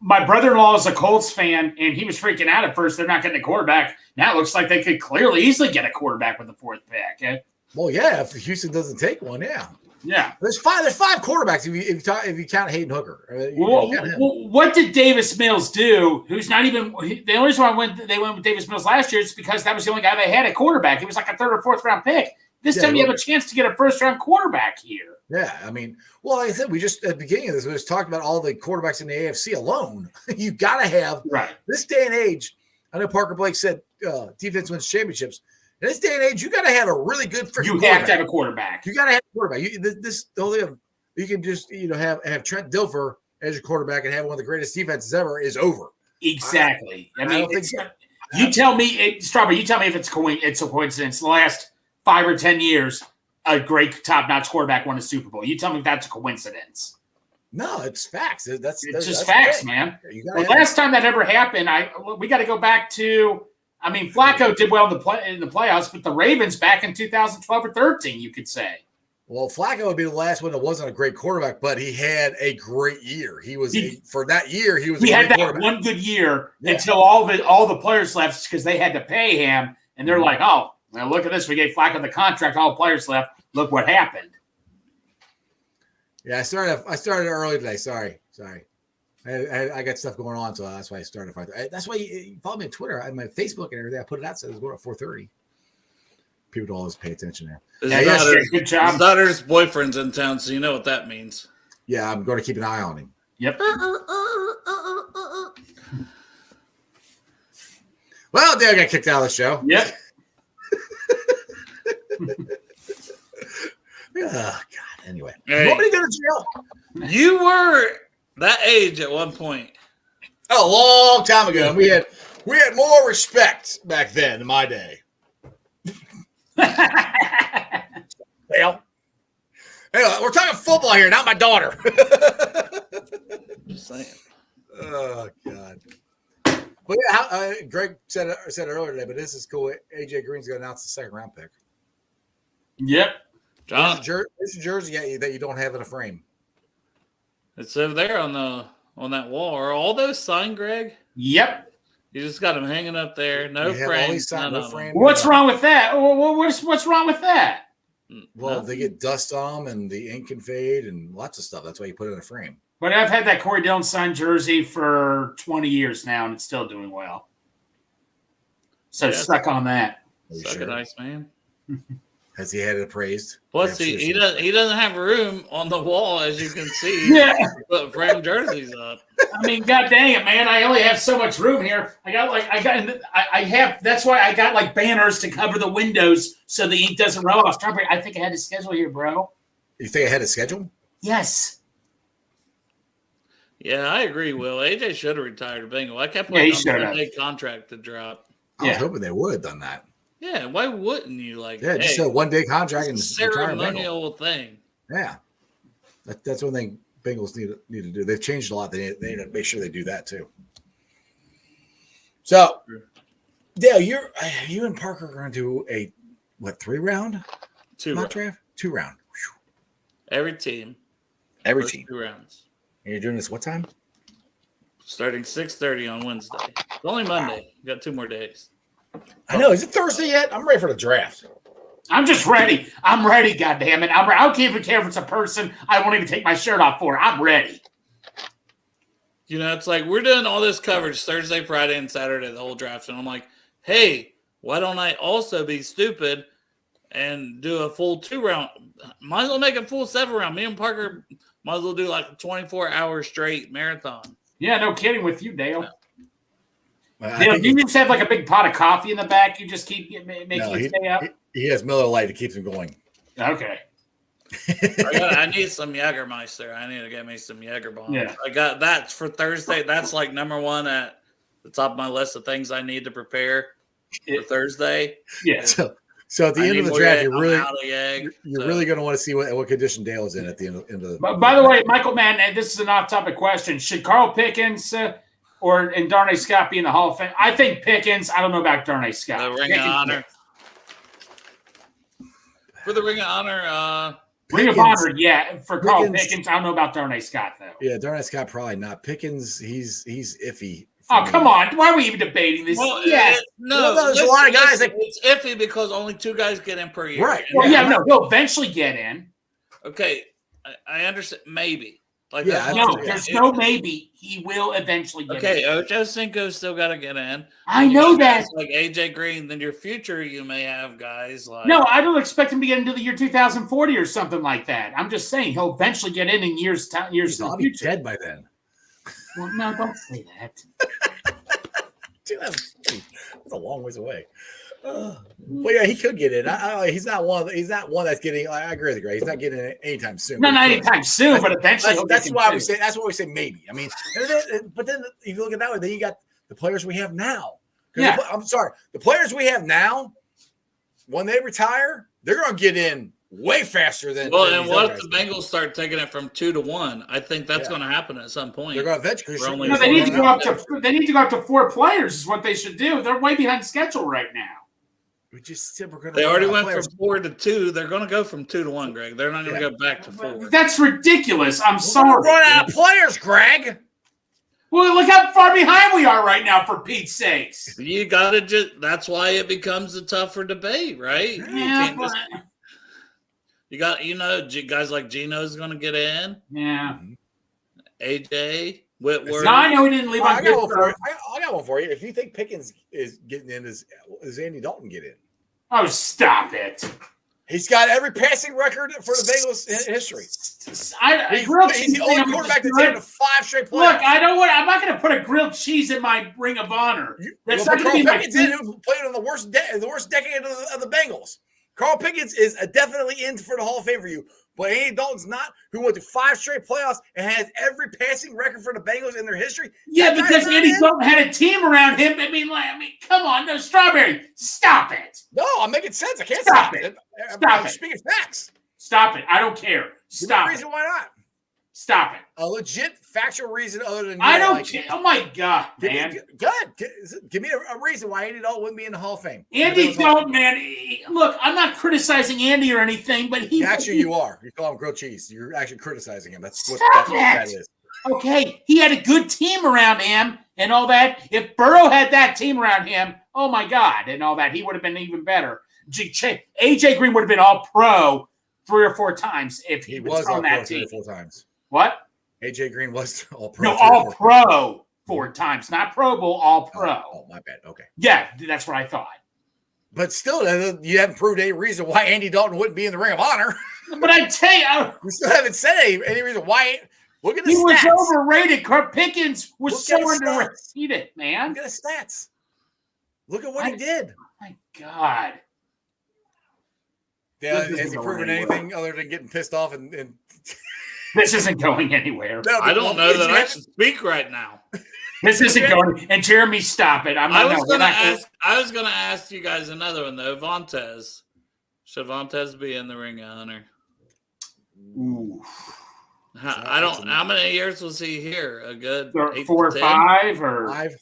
My brother-in-law is a Colts fan, and he was freaking out at first. They're not getting a quarterback. Now it looks like they could clearly easily get a quarterback with the 4th pick. Eh? Well, yeah, if Houston doesn't take one, yeah. Yeah. There's 5 quarterbacks if you count Hayden Hooker. What did Davis Mills do? Who's not even the only reason why they went with Davis Mills last year is because that was the only guy they had at quarterback. He was like a 3rd or 4th round pick. This time you have a chance to get a 1st round quarterback here. Yeah, I mean, well, like I said, we just at the beginning of this, we just talked about all the quarterbacks in the AFC alone. You got to have this day and age. I know Parker Blake said defense wins championships. In this day and age, you got to have a really good freaking quarterback. You have to have a quarterback. You got to have a quarterback. You can just have Trent Dilfer as your quarterback and have one of the greatest defenses ever is over. Exactly. I mean, you tell me, Strawberry. You tell me if it's a coincidence. The last 5 or 10 years, a great top-notch quarterback won a Super Bowl. You tell me if that's a coincidence. No, it's facts. That's just facts, man. The last time that ever happened, we got to go back to. I mean, Flacco did well in the playoffs, but the Ravens back in 2012 or 13, you could say. Well, Flacco would be the last one that wasn't a great quarterback, but he had a great year. For that year, he was. He had that one good year until all the players left because they had to pay him, and they're like, "Oh, well, look at this. We gave Flacco the contract. All the players left. Look what happened." Yeah, I started early today. Sorry. I got stuff going on, so that's why I started. That's why you follow me on Twitter and my Facebook and everything. I put it out, so it was going at 4:30. People don't always pay attention there. Good job. His daughter's boyfriend's in town, so you know what that means. Yeah, I'm going to keep an eye on him. Yep. Well, Dale got kicked out of the show. Yep. Oh, God. Anyway. Hey, you want me to go to jail? You were that age at one point. A long time ago. We had more respect back then in my day. Well, anyway, we're talking football here, not my daughter. Just saying. Oh, God. But yeah, Greg said it earlier today, but this is cool. AJ Green's going to announce the 2nd round pick. Yep. John, it's a jersey that you don't have in a frame. It's over there on that wall. Are all those signed, Greg? Yep. You just got them hanging up there. No frame. What's wrong with that? What's wrong with that? Well, they get dust on them and the ink can fade and lots of stuff. That's why you put it in a frame. But I've had that Corey Dillon signed jersey for 20 years now, and it's still doing well. So stuck on that. Suck it, nice man. Has he had it appraised? Plus, he doesn't have room on the wall, as you can see. Yeah. Put frame jerseys up. I mean, god dang it, man! I only have so much room here. That's why I got like banners to cover the windows so the ink doesn't run off. Strawberry, I think I had a schedule here, bro. You think I had a schedule? Yes. Yeah, I agree, Will. AJ should have retired a Bengal. I kept waiting on a big contract to drop. I was hoping they would have done that. Yeah, why wouldn't you? Just a 1-day contract and ceremonial thing. Yeah, that's one thing Bengals need to do. They've changed a lot. They need to make sure they do that too. So, Dale, you and Parker are going to do a 3-round? 2-round draft? 2-round. Every team. Every team. 2 rounds. And you're doing this what time? Starting 6:30 on Wednesday. It's only Monday. Wow. Got 2 more days. I know. Is it Thursday yet? I'm ready for the draft. I'm just ready. I'm ready, goddammit. I don't even care if it's a person I won't even take my shirt off for. I'm ready. You know, it's like we're doing all this coverage Thursday, Friday, and Saturday, the whole draft. And I'm like, hey, why don't I also be stupid and do a full 2-round? Might as well make a full 7-round. Me and Parker might as well do like a 24-hour straight marathon. Yeah, no kidding with you, Dale. You just have like a big pot of coffee in the back. You just keep making it stay up. He has Miller Lite that keeps him going. Okay. I need some Jägermeister. I need to get me some Jäger bombs. Yeah. I got that for Thursday. That's like number one at the top of my list of things I need to prepare for Thursday. Yeah. So at the end of the draft, you're really going to want to see what condition Dale is in at the end of the. By the way, Michael, man, and this is an off-topic question: should Carl Pickens and Darnay Scott be in the Hall of Fame? I think Pickens. I don't know about Darnay Scott. The Ring of Honor. For the Ring of Honor, Ring of Honor, yeah. For Carl Pickens, I don't know about Darnay Scott though. Yeah, Darnay Scott probably not. Pickens, he's iffy. Oh, come on. Why are we even debating this? Well, there's a lot of guys that it's iffy because only 2 guys get in per year. Right. Well, he'll eventually get in. Okay. I understand. Maybe. There's no maybe. He will eventually get in. Okay, Ocho Cinco's still got to get in. I know that. Like AJ Green, then your future, you may have guys like. No, I don't expect him to get into the year 2040 or something like that. I'm just saying he'll eventually get in years. I'll be dead by then. Well, no, don't say that. 2040. That's a long ways away. But yeah, he could get in. He's not one that's getting. I agree with you, Greg. He's not getting in anytime soon. No, not anytime soon, but eventually. That's why we say. That's why we say maybe. I mean, but then if you look at that way, then you got the players we have now. Yeah. I'm sorry. The players we have now, when they retire, they're going to get in way faster than. Well, and what if the Bengals start taking it from 2 to 1? I think that's going to happen at some point. They're going to eventually. No, they need to go up to. They need to go up to 4 players. Is what they should do. They're way behind schedule right now. We just said we're going to. They already went from 4 to 2. They're going to go from 2 to 1, Greg. They're not going to go back to 4. That's ridiculous. I'm sorry. Run out of players, Greg. Well, look how far behind we are right now. For Pete's sakes, you got to just. That's why it becomes a tougher debate, right? Yeah, you got guys like Gino's going to get in. Yeah. AJ Whitworth. No, I know he didn't leave on good terms. I got one for you. If you think Pickens is getting in, does Andy Dalton get in? Oh, stop it. He's got every passing record for the Bengals in history. He's the only quarterback that's in 5 straight playoffs. Look, I'm not going to put a grilled cheese in my Ring of Honor. That's not going to be my Pickens who played in the worst decade of the Bengals. Carl Pickens is definitely in for the Hall of Fame for you. But Andy Dalton's not, who went to 5 straight playoffs and has every passing record for the Bengals in their history. Yeah, because Andy Dalton had a team around him. I mean, come on, no, Strawberry, stop it. No, I'm making sense. I can't stop it. I'm speaking facts. Stop it. I don't care. Stop it. Reason why not? Stop it. A legit factual reason other than I don't care. Oh my God, man. Give me a reason why Andy Dalton wouldn't be in the Hall of Fame. Andy Dalton, man. Look, I'm not criticizing Andy or anything, but you are. You call him grilled cheese. You're actually criticizing him. That's what that is. Okay, he had a good team around him and all that. If Burrow had that team around him, oh my God, and all that, he would have been even better. AJ Green would have been all pro 3 or 4 times if he was on that team. 3 or 4 times. What? AJ Green was all pro. No, all pro 4 times, not Pro Bowl, all pro. Oh, my bad. Okay. Yeah, that's what I thought. But still, you haven't proved any reason why Andy Dalton wouldn't be in the Ring of Honor. But I tell you, we still haven't said any reason why. Look at the stats. He was overrated. Carl Pickens was so underrated, man. Look at the stats. Look at what he did. Oh my God. Yeah, has he proven anything other than getting pissed off and this isn't going anywhere. No, I don't know that I should speak right now. This isn't going. And Jeremy, stop it. I was going to ask you guys another one though. Vontaze, should Vontaze be in the Ring of Honor? Ooh. How many years was he here? A good 4 or 5 or 5,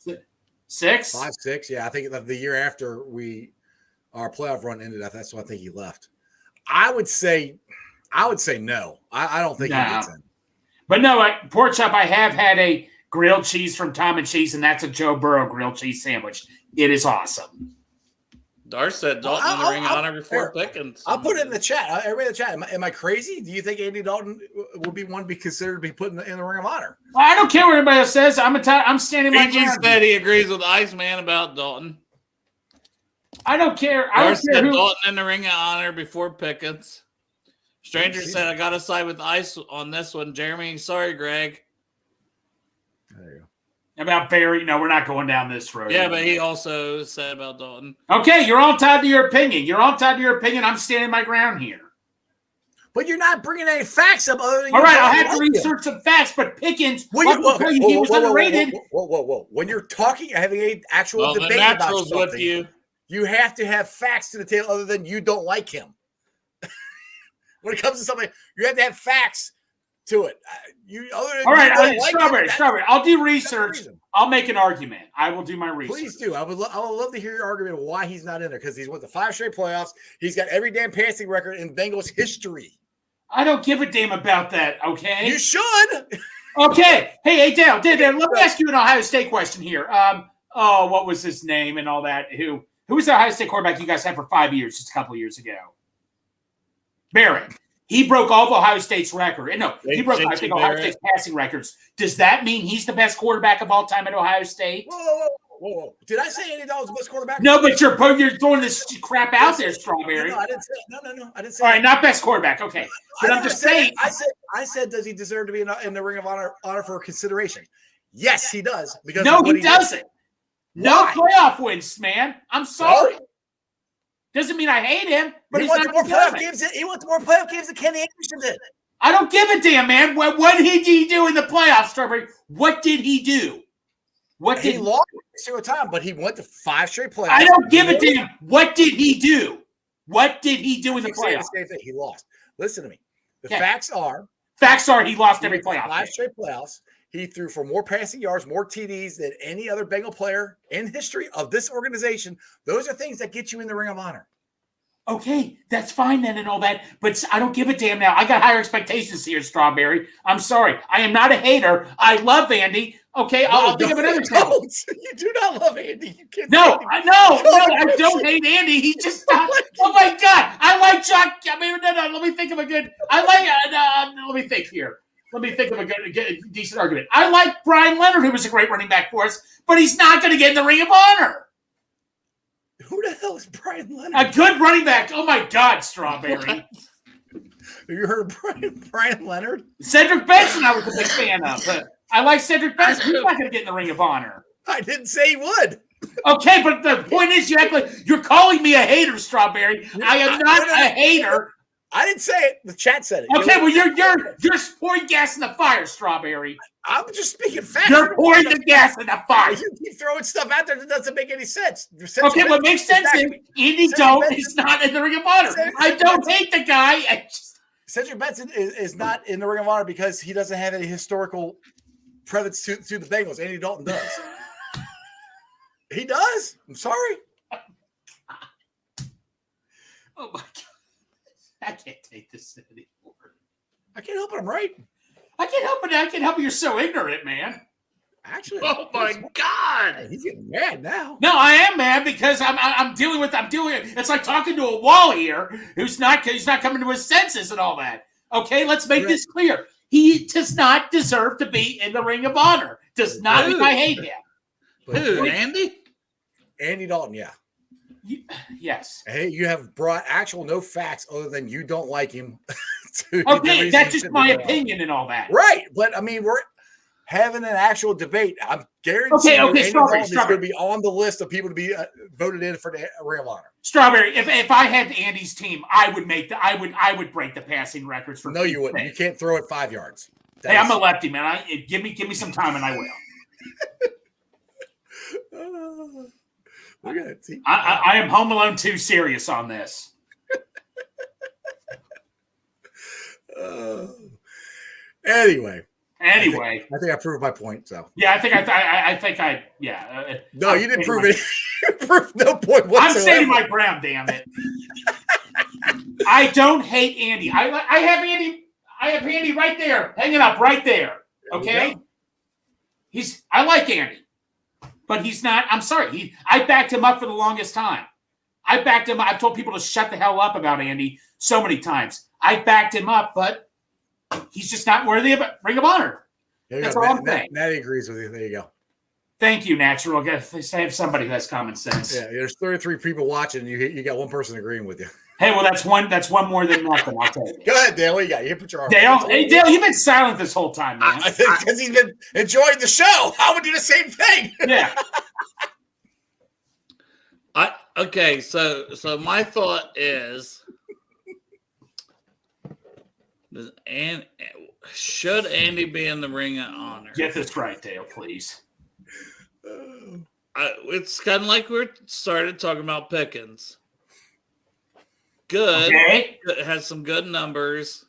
6? 5, 6. Yeah, I think the year after our playoff run ended, that's why I think he left. I would say no. I don't think he gets in. But no, at Pork Chop, I have had a grilled cheese from Tom and Cheese, and that's a Joe Burrow grilled cheese sandwich. It is awesome. Dar said Dalton in the Ring of Honor before Pickens. I'll put it in the chat. Everybody in the chat. Am I crazy? Do you think Andy Dalton would be one to be considered to be put in the Ring of Honor? Well, I don't care what anybody else says. I'm standing my ground. He said he agrees with Iceman about Dalton. I don't care. I don't care who Dalton in the Ring of Honor before Pickens. Stranger said I got to side with Ice on this one. Jeremy, sorry, Greg. There you go. About Barry? No, we're not going down this road. Yeah, but he also said about Dalton. Okay, you're all tied to your opinion. I'm standing my ground here. But you're not bringing any facts up. Other than All right, I'll have to research some facts. But Pickens, he was underrated. Whoa. When you're talking, having an actual debate the about naturals something, with you have to have facts to the table other than you don't like him. When it comes to something, you have to have facts to it. All right, Strawberry. I'll do research. I'll make an argument. I will do my research. Please do. I would love to hear your argument of why he's not in there, because he's went to 5 straight playoffs. He's got every damn passing record in Bengals history. I don't give a damn about that, okay? You should. Okay. Hey, Dale, let me ask you an Ohio State question here. What was his name and all that? Who was the Ohio State quarterback you guys had for 5 years, just a couple of years ago? Barrett. He broke all of Ohio State's record. No, he broke, I think, Ohio State's passing records. Does that mean he's the best quarterback of all time at Ohio State? Whoa. Did I say Andy Dalton's the best quarterback? No, but you're throwing this crap out there, Strawberry. No, I didn't say. No, I didn't say. All right, not best quarterback. Okay, but I'm just saying. I said, does he deserve to be in the Ring of Honor for consideration? Yes, he does. Because no, he doesn't. No playoff wins, man. I'm sorry. Doesn't mean I hate him, but he wants more playoff games. He wants more playoff games than Kenny Anderson did. I don't give a damn, man. What did he do in the playoffs, Strawberry? What did he do? He lost every single time, but he went to 5 straight playoffs. I don't give a damn. What did he do? What did he do in the playoffs? The same thing. He lost. Listen to me. The facts are he lost every playoff. 5 straight playoffs. He threw for more passing yards, more TDs than any other Bengal player in history of this organization. Those are things that get you in the Ring of Honor. Okay, that's fine then and all that, but I don't give a damn now. I got higher expectations here, Strawberry. I'm sorry. I am not a hater. I love Andy. Okay, I'll think of another example. You do not love Andy. You can't. I don't hate Andy. He just not. Oh my God, I like Chuck. I mean, no. Let me think of a good. Let me think here. Let me think of a good decent argument. I like Brian Leonard, who was a great running back for us, but he's not going to get in the Ring of Honor. Who the hell is Brian Leonard? A good running back. Oh my God, Strawberry. Have you heard of Brian Leonard? Cedric Benson, I was a big fan of, but I like Cedric Benson. He's not going to get in the Ring of Honor. I didn't say he would. Okay, but the point is, you act like you're calling me a hater, Strawberry. I am not a hater. I didn't say it. The chat said it. Okay, well, you're pouring gas in the fire, Strawberry. I'm just speaking facts. You're pouring the gas in the fire. You keep throwing stuff out there that doesn't make any sense. Okay, what makes sense is Andy Dalton is not in the Ring of Honor. I don't hate the guy. Cedric Benson is not in the Ring of Honor because he doesn't have any historical credits to the Bengals. Andy Dalton does. He does. I'm sorry. Oh my God. I can't take this anymore. I can't help it. I'm right. I can't help it. I can't help it. You're so ignorant, man. Actually, oh my God, he's getting mad now. No, I am mad because I'm dealing with. It's like talking to a wall here. He's not coming to his senses and all that. Okay, let's make this clear. He does not deserve to be in the Ring of Honor. Does not. I hate him. Who? Andy? Andy Dalton. Yeah. Yes. Hey, you have brought actual no facts other than you don't like him. Okay, that's just my opinion and all that. Right, but I mean, we're having an actual debate. I'm guaranteeing Andy Dalton is going to be on the list of people to be voted in for the Ring of Honor. Strawberry, if I had Andy's team, I would break the passing records for. No, you wouldn't. You can't throw it 5 yards. Hey, I'm a lefty, man. Give me some time, and I will. Look at it. See? I am Home Alone 2 serious on this. Anyway, I think I proved my point. So yeah, I think I no, you didn't prove it. You proved no point whatsoever. I'm standing my ground. Damn it! I don't hate Andy. I have Andy. I have Andy right there, hanging up right there. Okay, I like Andy. But he's not. I'm sorry. I backed him up for the longest time. I backed him up. I've told people to shut the hell up about Andy so many times. I backed him up, but he's just not worthy of a Ring of Honor. That's all I'm saying. Natty agrees with you. There you go. Thank you, Natural. I have somebody who has common sense. Yeah, there's 33 people watching. You got one person agreeing with you. Hey, well, that's one more than nothing. I'll tell you. Go ahead, Dale. What you got? You put your arm. Dale, hey, Dale, you've been silent this whole time, man. I think because he's been enjoying the show. I would do the same thing. Yeah. Okay, so my thought is, should Andy be in the Ring of Honor? Get this right, Dale, please. It's kind of like we started talking about Pickens. Good. Okay. Has some good numbers.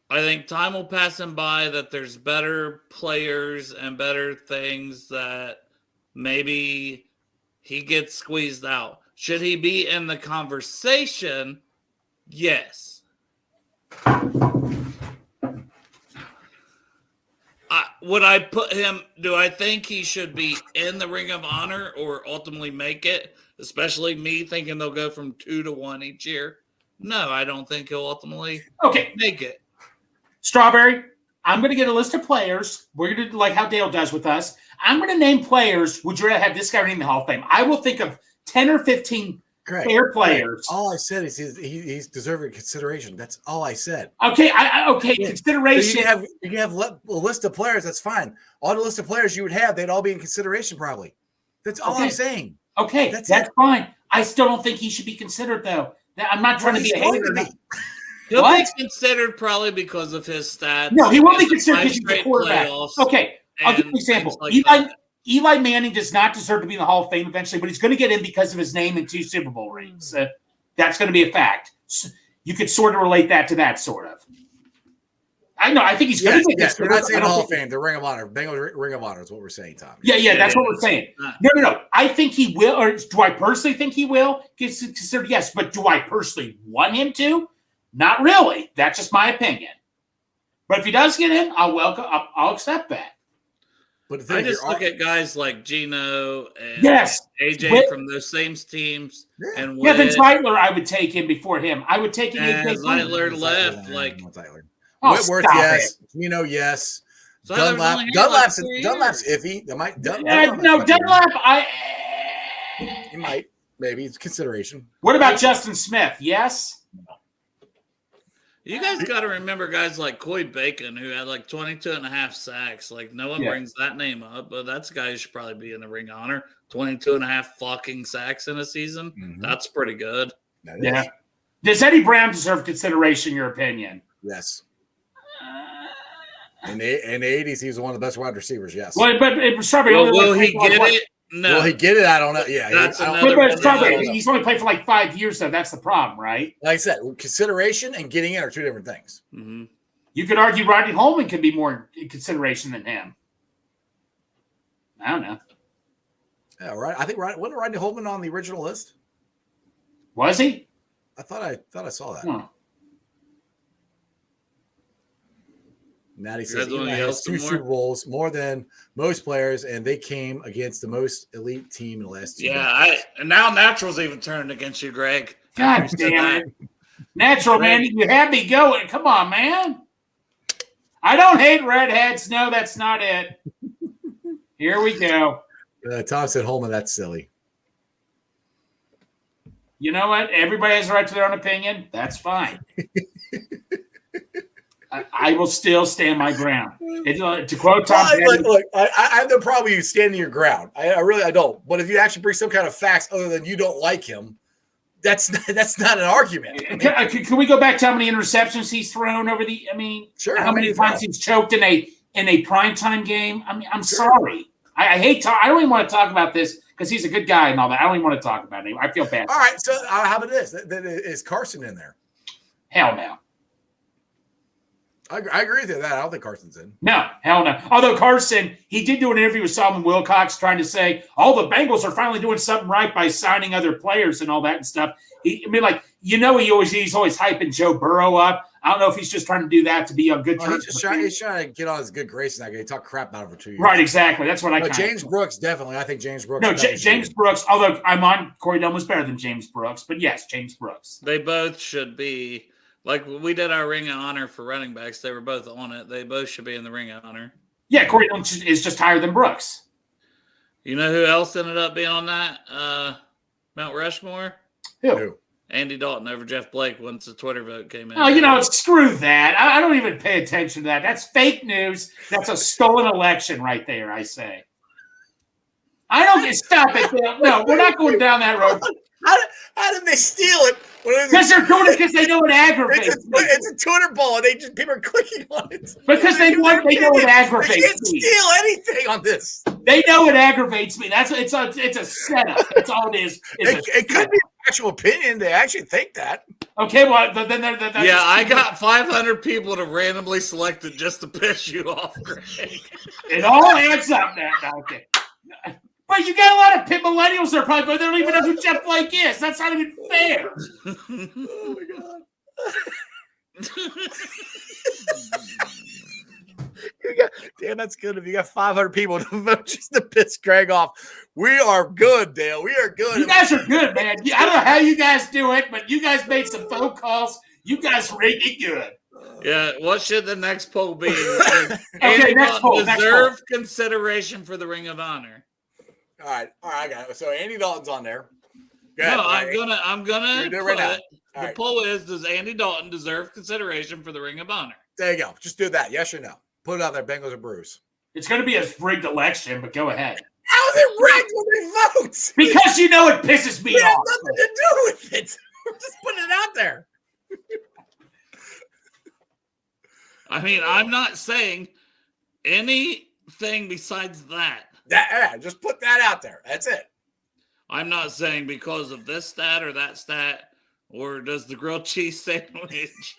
I think time will pass him by that there's better players and better things that maybe he gets squeezed out. Should he be in the conversation? Yes. Would I put him, do I think he should be in the Ring of Honor or ultimately make it? Especially me thinking they'll go from 2 to 1 each year. No, I don't think he'll ultimately make it. Strawberry, I'm going to get a list of players. We're going to do like how Dale does with us. I'm going to name players. Would you rather have this guy in the Hall of Fame? I will think of 10 or 15 fair players. All I said is he's deserving consideration. That's all I said. Okay, consideration. So you can have a list of players. That's fine. All the list of players you would have, they'd all be in consideration probably. That's all I'm saying. Okay, that's fine. I still don't think he should be considered, though. I'm not trying to be a hater. He'll be considered probably because of his stats. No, he won't be considered because he's a quarterback. Okay, I'll give you an example. Eli Manning does not deserve to be in the Hall of Fame eventually, but he's going to get in because of his name and 2 Super Bowl rings. That's going to be a fact. So you could sort of relate that to that, sort of. I know. I think he's going to get yes, we're not saying Hall of Fame. The Ring of Honor. Bengals Ring of Honor is what we're saying, Tom. Yeah, that's what we're saying. No. I think he will, or do I personally think he will get considered? Yes, but do I personally want him to? Not really. That's just my opinion. But if he does get in, I'll accept that. But I just look at guys like Geno and AJ from those same teams. And Kevin Zeitler, I would take him before him. I would take him. And Zeitler left. Whitworth, yes. Geno, yes. Dunlap's iffy. Dunlap. He might. Maybe it's consideration. What about Justin Smith? Yes. You guys got to remember guys like Coy Bacon, who had like 22.5 sacks. Like, no one brings that name up, but that's a guy who should probably be in the Ring of Honor. 22.5 fucking sacks in a season. Mm-hmm. That's pretty good. Yeah. Does Eddie Brown deserve consideration, in your opinion? Yes. In the 80s, he was one of the best wide receivers, yes. Well, but will he get it? No. Will he get it? I don't know. Yeah. He's only played for like 5 years, though. That's the problem, right? Like I said, consideration and getting in are 2 different things. Mm-hmm. You could argue Rodney Holman can be more in consideration than him. I don't know. Yeah, right. I think wasn't Rodney Holman on the original list? Was he? I thought I saw that. Huh. Natty says he has 2 Super Bowls, more than most players, and they came against the most elite team in the last 2 years. And now Natural's even turned against you, Greg. God damn it. Natural, man, you had me going. Come on, man. I don't hate redheads. No, that's not it. Here we go. Tom said Holman, that's silly. You know what? Everybody has a right to their own opinion. That's fine. I will still stand my ground. To quote Tom, look, I have no problem with you standing your ground. I don't. But if you actually bring some kind of facts other than you don't like him, that's not an argument. Can we go back to how many interceptions he's thrown over the? I mean, sure. How many times he's choked in a primetime game? I mean, I'm sorry. I hate. I don't even want to talk about this because he's a good guy and all that. I don't even want to talk about it. I feel bad. All right. So how about this? Is Carson in there? Hell no. I agree with you that. I don't think Carson's in. No, hell no. Although Carson, he did do an interview with Solomon Wilcox trying to say, the Bengals are finally doing something right by signing other players and all that and stuff. He's always hyping Joe Burrow up. I don't know if he's just trying to do that to be on good terms. He's trying to get on his good graces. Not going to talk crap about him for 2 years. Right, exactly. That's what I kind James Brooks, definitely. I think James Brooks. No, James Brooks, although I'm on Corey Dillman's better than James Brooks. But yes, James Brooks. They both should be. Like we did our Ring of Honor for running backs. They were both on it. They both should be in the Ring of Honor. Yeah, Corey Dillon is just higher than Brooks. You know who else ended up being on that Mount Rushmore? Who? Andy Dalton over Jeff Blake once the Twitter vote came in. Oh, screw that. I don't even pay attention to that. That's fake news. That's a stolen election right there, I say. I don't get stop it. No, we're not going down that road. How did they steal it? Because they're doing it because they know it aggravates me. It's a Twitter ball, and people are clicking on it. Because they know it aggravates me. They can't steal anything on this. They know it aggravates me. It's a setup. That's all it is. It could be actual opinion. They actually think that. Okay, well, then that's I got 500 people to randomly select it just to piss you off, Greg. It all adds up now. Okay. But you got a lot of millennials that are probably, but they don't even know who Jeff Blake is. That's not even fair. Oh my god! Damn, that's good. If you got 500 people to vote just to piss Greg off, we are good, Dale. We are good. You guys are good, man. I don't know how you guys do it, but you guys made some phone calls. You guys really good. Yeah, what should the next poll be? Okay, next poll. Deserve consideration for the Ring of Honor. All right, I got it. So Andy Dalton's on there. No, I'm gonna do it right now. The poll is: does Andy Dalton deserve consideration for the Ring of Honor? There you go. Just do that. Yes or no. Put it out there. Bengals or Brews. It's going to be a rigged election, but go ahead. How is it rigged when they vote? Because you know it pisses me off. It has nothing to do with it. We're just putting it out there. I mean, I'm not saying anything besides that. Just put that out there. That's it. I'm not saying because of this stat or that stat, or does the grilled cheese sandwich.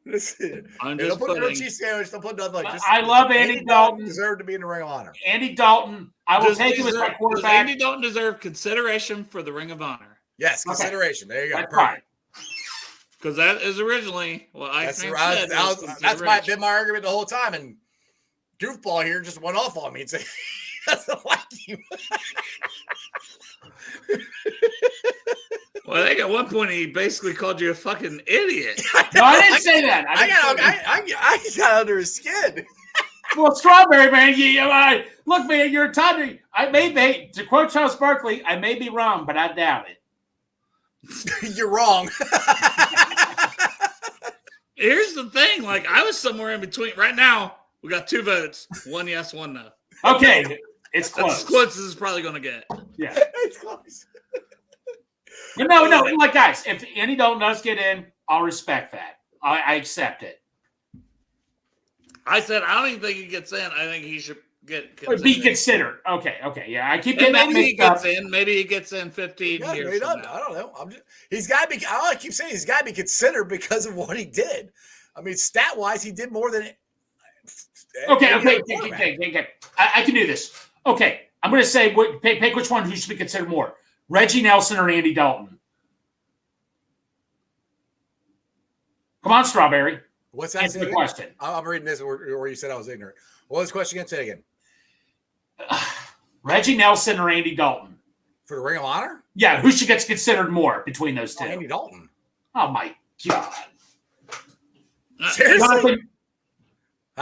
I'm just don't put grilled cheese sandwich. Don't put nothing like. I love Andy Dalton. Deserve to be in the Ring of Honor. Andy Dalton. I will take him as my quarterback. Does Andy Dalton deserve consideration for the Ring of Honor? Yes, consideration. Okay. There you go. That's right. Because that is originally what that's been my argument the whole time, and Goofball here just went off on me and said he doesn't like you. Well, I think at one point he basically called you a fucking idiot. No, I didn't say that. I got under his skin. Well, Strawberry, man, look, man, you're a toddler. To quote Charles Barkley, I may be wrong, but I doubt it. You're wrong. Here's the thing. Like, I was somewhere in between. Right now, we got 2 votes. 1 yes, 1 no. Okay. It's close. That's as close as it's probably going to get. Yeah. It's close. But no. Like, guys, if Andy Dalton does get in, I'll respect that. I accept it. I said I don't even think he gets in. I think he should be considered. Okay. Yeah, I keep getting maybe he gets in. Maybe he gets in 15 years from now. I don't know. He's got to be. I keep saying he's got to be considered because of what he did. I mean, stat wise, he did more than. Okay. I can do this. Okay, I'm going to say pick which one who should be considered more: Reggie Nelson or Andy Dalton. Come on, Strawberry. What's that? Answer the question. I'm reading this where you said I was ignorant. What was the question again? Say it again. Reggie Nelson or Andy Dalton? For the Ring of Honor? Yeah, who should get considered more between those two? Andy Dalton. Oh, my God. Seriously?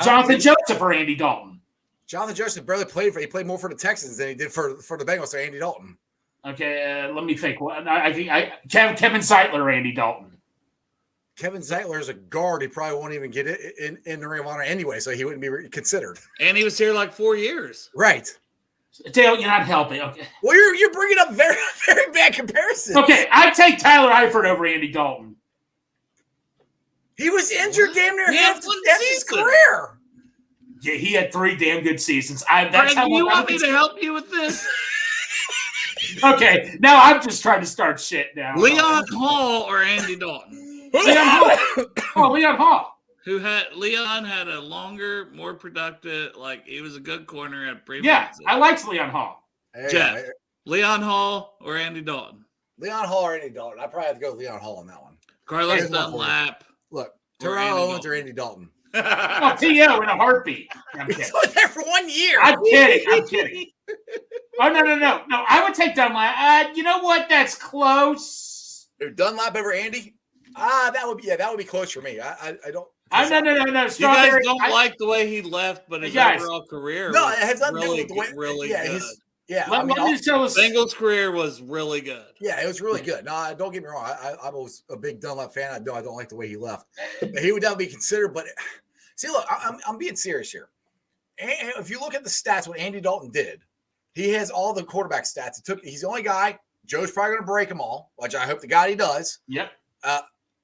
Jonathan Joseph or Andy Dalton? Jonathan Joseph barely played he played more for the Texans than he did for the Bengals, so Andy Dalton. Okay, let me think. I think Kevin Zeitler or Andy Dalton? Kevin Zeitler is a guard. He probably won't even get it in the Ring of Honor anyway, so he wouldn't be considered. And he was here like 4 years. Right. Dale, you're not helping. Okay. Well, you're bringing up very, very bad comparisons. Okay, I'd take Tyler Eifert over Andy Dalton. He was injured damn near half his career. Yeah, he had 3 damn good seasons. Greg, do you want me to help you with this? Okay, now I'm just trying to start shit now. Leon Hall or Andy Dalton? Leon Hall. Oh, Leon Hall. Leon had a longer, more productive, like he was a good corner at previous. Yeah, I liked Leon Hall. Jeff, Leon Hall or Andy Dalton? Leon Hall or Andy Dalton? I probably have to go with Leon Hall on that one. Carlos Dunlap. Look, Terrell Owens or Andy Dalton? Oh, T.O. in a heartbeat. I'm kidding. He was there for 1 year. I'm kidding. Oh, no. I would take Dunlap. You know what? That's close. Dunlap over Andy? That would be close for me. I don't. No. You guys don't like the way he left, but his overall career. No, it has nothing to do really, with the way. Really yeah, good. Yeah, Let me tell us. Bengals' career was really good. Yeah, it was really good. No, don't get me wrong. I was a big Dunlap fan. I know I don't like the way he left. He would definitely be considered. But see, look, I'm being serious here. And if you look at the stats, what Andy Dalton did, he has all the quarterback stats. He's the only guy. Joe's probably going to break them all, which I hope to God he does. Yep.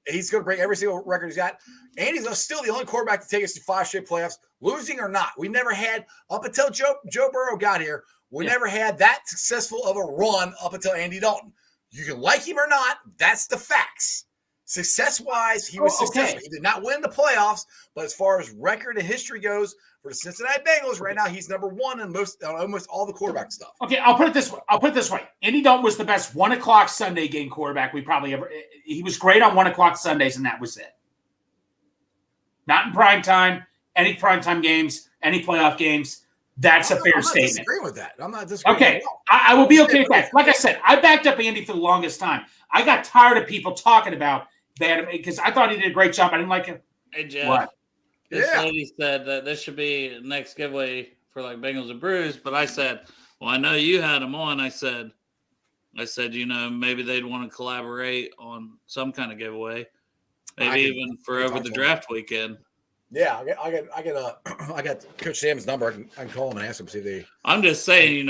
He's going to break every single record he's got. Andy's still the only quarterback to take us to 5 straight playoffs, losing or not. We never had, up until Joe Burrow got here, we never had that successful of a run up until Andy Dalton. You can like him or not. That's the facts. Success-wise, he was successful. He did not win the playoffs, but as far as record and history goes for the Cincinnati Bengals, right now he's number one in almost all the quarterback stuff. Okay, I'll put it this way. Andy Dalton was the best 1 o'clock Sunday game quarterback we probably ever. He was great on 1 o'clock Sundays, and that was it. Not in prime time, any primetime games, any playoff games. That's a fair statement. I'm not disagreeing with that. I'm not disagreeing. Okay, I will be okay with that. Like I said, I backed up Andy for the longest time. I got tired of people talking about that because I thought he did a great job. I didn't like him. Hey, Jeff. What? This lady said that this should be next giveaway for like Bengals and Brews, but I said, well, I know you had them on. I said, maybe they'd want to collaborate on some kind of giveaway, maybe even for over the draft weekend. Yeah, I got Coach Sam's number. I can call him and ask him to see if they. I'm just saying,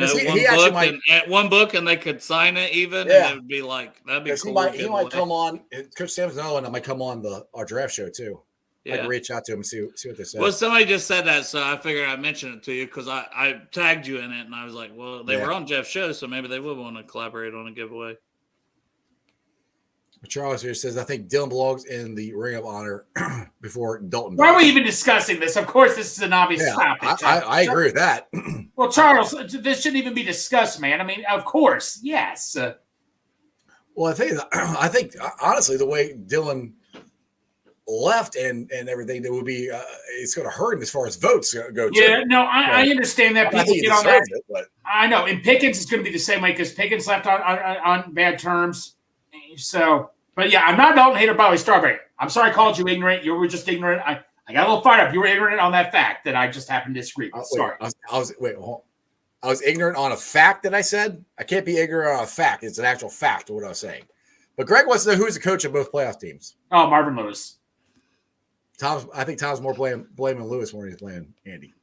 one book, and they could sign it even, and it would be like that'd be cool. He might come on. Coach Sam's and I might come on our draft show too. Yeah. I can reach out to him and see what they say. Well, somebody just said that, so I figured I'd mention it to you because I tagged you in it, and I was like, well, they were on Jeff's show, so maybe they would want to collaborate on a giveaway. Charles here says, I think Dylan belongs in the Ring of Honor before Dalton. Why are we even discussing this? Of course, this is an obvious topic. I agree with that. Well, Charles, this shouldn't even be discussed, man. I mean, of course, yes. Well, I think honestly, the way Dylan left and everything, that would be it's going to hurt him as far as votes go. Yeah, no, I understand that people get on that. But I know, and Pickens is going to be the same way because Pickens left on bad terms. So, but yeah, I'm not a Dalton hater, by the way, Strawberry. I'm sorry I called you ignorant. You were just ignorant. I got a little fired up. You were ignorant on that fact that I just happened to disagree with. Sorry. I was ignorant on a fact that I said. I can't be ignorant on a fact. It's an actual fact of what I was saying. But Greg wants to know who's the coach of both playoff teams. Oh, Marvin Lewis. I think Tom's more blaming Lewis more than he's playing Andy.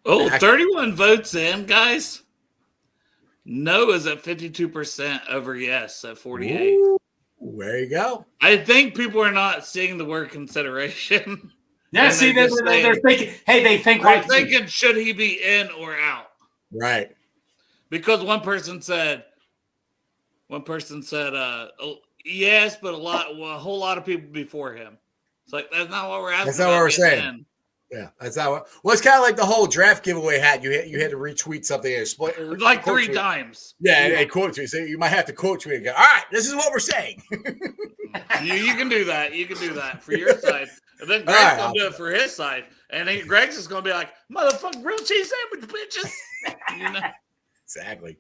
Oh, 31 votes in, guys. No is at 52% over yes at 48. Ooh, there you go. I think people are not seeing the word consideration. Yeah, see, they're thinking, they think they're thinking, should he be in or out? Right. Because one person said, yes, but a whole lot of people before him. It's like, that's not what we're asking. That's not what we're saying. Yeah, that's not what. Well, it's kind of like the whole draft giveaway hat. You had to retweet something and like 3 times. Yeah, and quote me. So you might have to quote me and go, all right, this is what we're saying. you can do that. You can do that for your side. And then Greg's going to do it for his side. And then Greg's just going to be like, motherfucking grilled cheese sandwich, bitches. Exactly.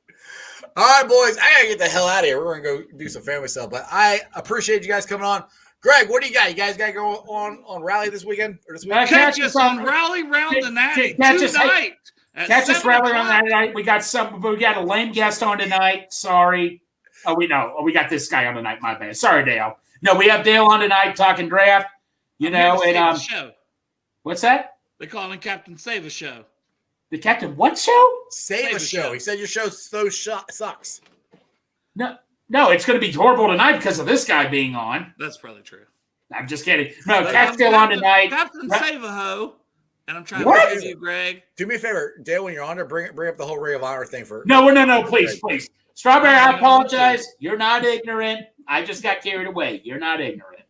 All right, boys. I got to get the hell out of here. We're going to go do some family stuff. But I appreciate you guys coming on. Greg, what do you got? You guys got to go on Rally this weekend? Or this weekend? Catch us on Rally Round the Natty tonight. Catch us Rally Round the Natty. We got a lame guest on tonight. Sorry. We got this guy on tonight. My bad. Sorry, Dale. No, we have Dale on tonight talking draft. Show. What's that? They call him Captain Save a Show. The Captain what show? Save a show. He said your show sucks. No, it's going to be horrible tonight because of this guy being on. That's probably true. I'm just kidding. No, Cap's still on tonight. Captain Save a Ho. And I'm trying to save you, Greg. Do me a favor, Dale, when you're on there, bring up the whole Ring of Honor thing for. No, please. Strawberry, I apologize. You're not ignorant. I just got carried away. You're not ignorant.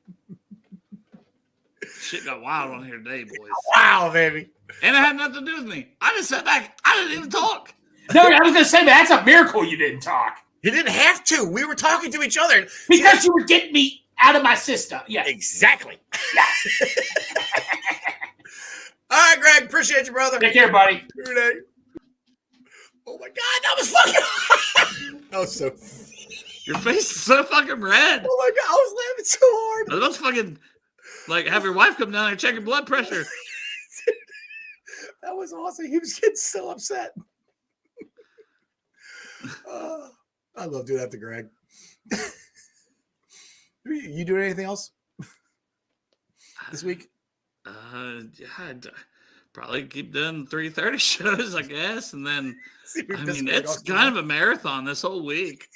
Shit got wild on here today, boys. Wow, baby. And it had nothing to do with me. I just sat back. I didn't even talk. No, I was going to say that's a miracle you didn't talk. You didn't have to. We were talking to each other. Because you were getting me out of my system. Yeah. Exactly. Yeah. All right, Greg. Appreciate you, brother. Take care, buddy. Oh, my God. That was fucking that was so Your face is so fucking red. Oh, my God. I was laughing so hard. I was fucking have your wife come down and check your blood pressure. That was awesome. He was getting so upset. I love doing that to Greg. You doing anything else this week? Yeah, I'd probably keep doing 3:30 shows, I guess, and then it's kind of a marathon this whole week.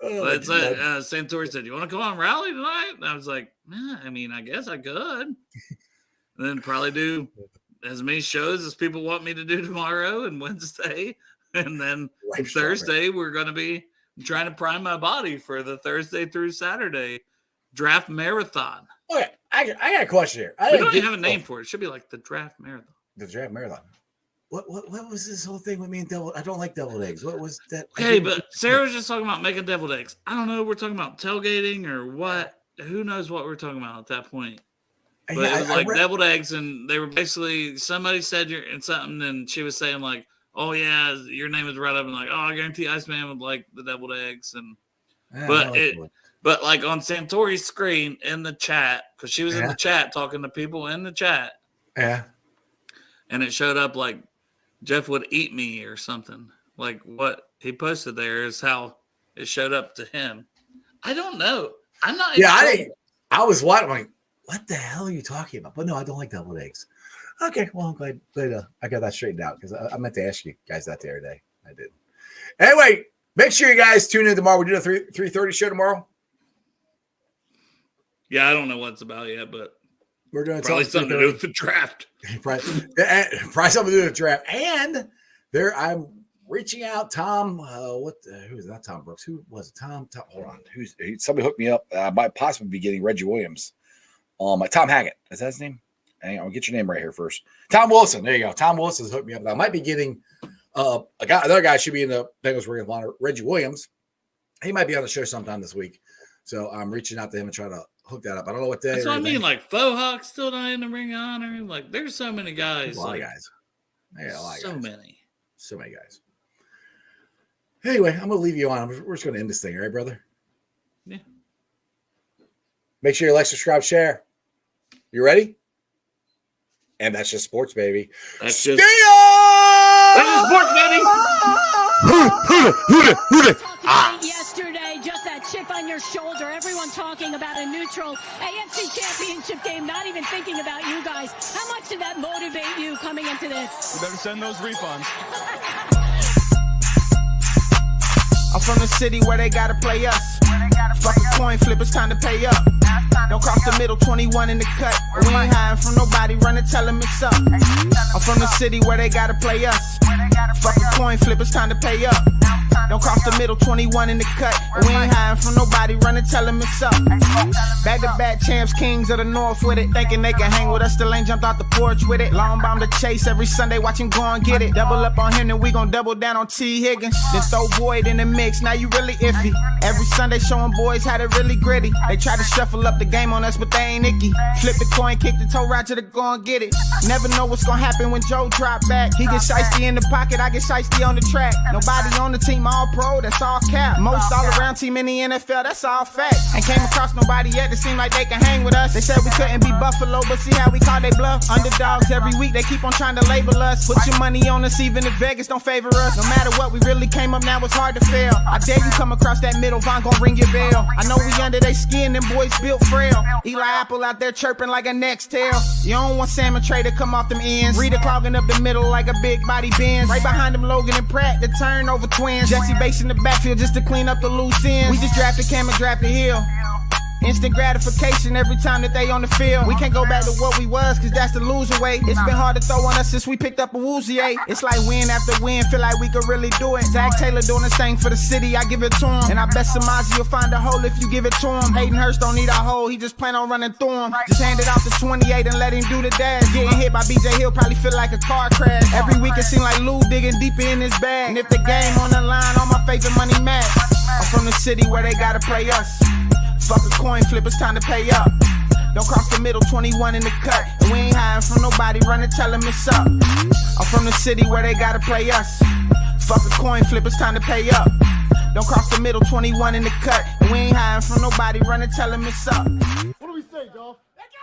But Santori said, "You want to come on rally tonight?" And I was like, I guess I could. And then probably do as many shows as people want me to do tomorrow and Wednesday, and then Thursday we're going to be trying to prime my body for the Thursday through Saturday draft marathon. Okay, I got a question here. We don't even have a name for it. It should be like the draft marathon. The draft marathon. What was this whole thing with me and devil? I don't like deviled eggs. What was that? Okay, but Sarah was just talking about making deviled eggs. I don't know. We're talking about tailgating or what? Who knows what we're talking about at that point? But it was like deviled eggs, and they were basically somebody said something, and she was saying like, "Oh yeah, your name is right up," and like, "Oh, I guarantee Iceman would like the deviled eggs," and but like on Santori's screen in the chat, because she was in the chat talking to people in the chat. Yeah. And it showed up like Jeff would eat me or something. Like what he posted there is how it showed up to him. I don't know. I'm not. Yeah, I was watching. Like, what the hell are you talking about? But no, I don't like deviled eggs. Okay, well, I'm glad I got that straightened out because I meant to ask you guys that the other day. I did. Anyway, make sure you guys tune in tomorrow. We're doing a 3:30 show tomorrow. Yeah, I don't know what it's about yet, but we're doing probably something to do with the draft. Probably something to do with the draft. And I'm reaching out, Tom. Who is that? Tom Brooks. Who was it? Tom. Hold on. Somebody hooked me up. I might possibly be getting Reggie Williams. Tom Haggett. Is that his name? Hang on, I'll get your name right here first. Tom Wilson. There you go. Tom Wilson's hooked me up. I might be getting another guy should be in the Bengals Ring of Honor. Reggie Williams. He might be on the show sometime this week. So I'm reaching out to him and trying to hook that up. I don't know what day. That's what I mean. Like Faux Hawk's still not in the Ring of Honor. Like there's so many guys. A lot of guys. Yeah, a lot of guys. So many guys. Anyway, I'm gonna leave you on. We're just gonna end this thing, all right, brother? Yeah. Make sure you like, subscribe, share. You ready? And that's just sports, baby. That's just sports, baby. Yesterday, just that chip on your shoulder. Everyone talking about a neutral AFC championship game, not even thinking about you guys. How much did that motivate you coming into this? You better send those refunds. I'm from the city where they gotta play us. Fuck a coin flip, it's time to pay up. Don't cross the middle, 21 in the cut. We ain't hiding from nobody, run and tell them it's up. I'm from the city where they gotta play us. Fuck a coin flip, it's time to pay up. Don't cross the middle, 21 in the cut. We ain't hiding from nobody, run and tell them it's up. Back-to-back champs, kings of the north with it. Thinking they can hang with us, still ain't jumped out the porch with it. Long bomb to chase every Sunday, watch him go and get it. Double up on him, then we gon' double down on T. Higgins. Then throw Boyd in the mix, now you really iffy. Every Sunday showing boys how to really gritty. They try to shuffle up the game on us, but they ain't icky. Flip the coin, kick the toe right to the go and get it. Never know what's gonna happen when Joe drop back. He get shiesty in the pocket, I get shiesty on the track. Nobody on the team all pro, that's all cap. Most all around team in the NFL, that's all fact. Ain't came across nobody yet that seem like they can hang with us. They said we couldn't be Buffalo, but see how we call they bluff. Underdogs every week, they keep on trying to label us. Put your money on us, even if Vegas don't favor us. No matter what, we really came up, now it's hard to fail. I dare you come across that middle, Von gon' ring your bell. I know we under they skin, them boys built frail. Eli Apple out there chirping like a next tail. You don't want Salmon Trey to come off them ends. Rita clogging up the middle like a big body Benz. Right behind them Logan and Pratt, the turnover twins. Jesse Bates in the backfield just to clean up the loose ends. We just drafted Cam and drafted Hill. Instant gratification every time that they on the field. We can't go back to what we was, cause that's the loser way. It's been hard to throw on us since we picked up a Woozier. It's like win after win, feel like we could really do it. Zach Taylor doing his thing for the city, I give it to him. And I bet Samaji will find a hole if you give it to him. Hayden Hurst don't need a hole, he just plan on running through him. Just hand it off to 28 and let him do the dash. Getting hit by BJ Hill probably feel like a car crash. Every week it seem like Lou digging deeper in his bag. And if the game on the line, all my favorite money match. I'm from the city where they gotta play us. Fuck a coin flip, it's time to pay up. Don't cross the middle, 21 in the cut. And we ain't hiding from nobody, run and tell them it's up. I'm from the city where they gotta play us. Fuck a coin flip, it's time to pay up. Don't cross the middle, 21 in the cut. And we ain't hiding from nobody, run and tell them it's up.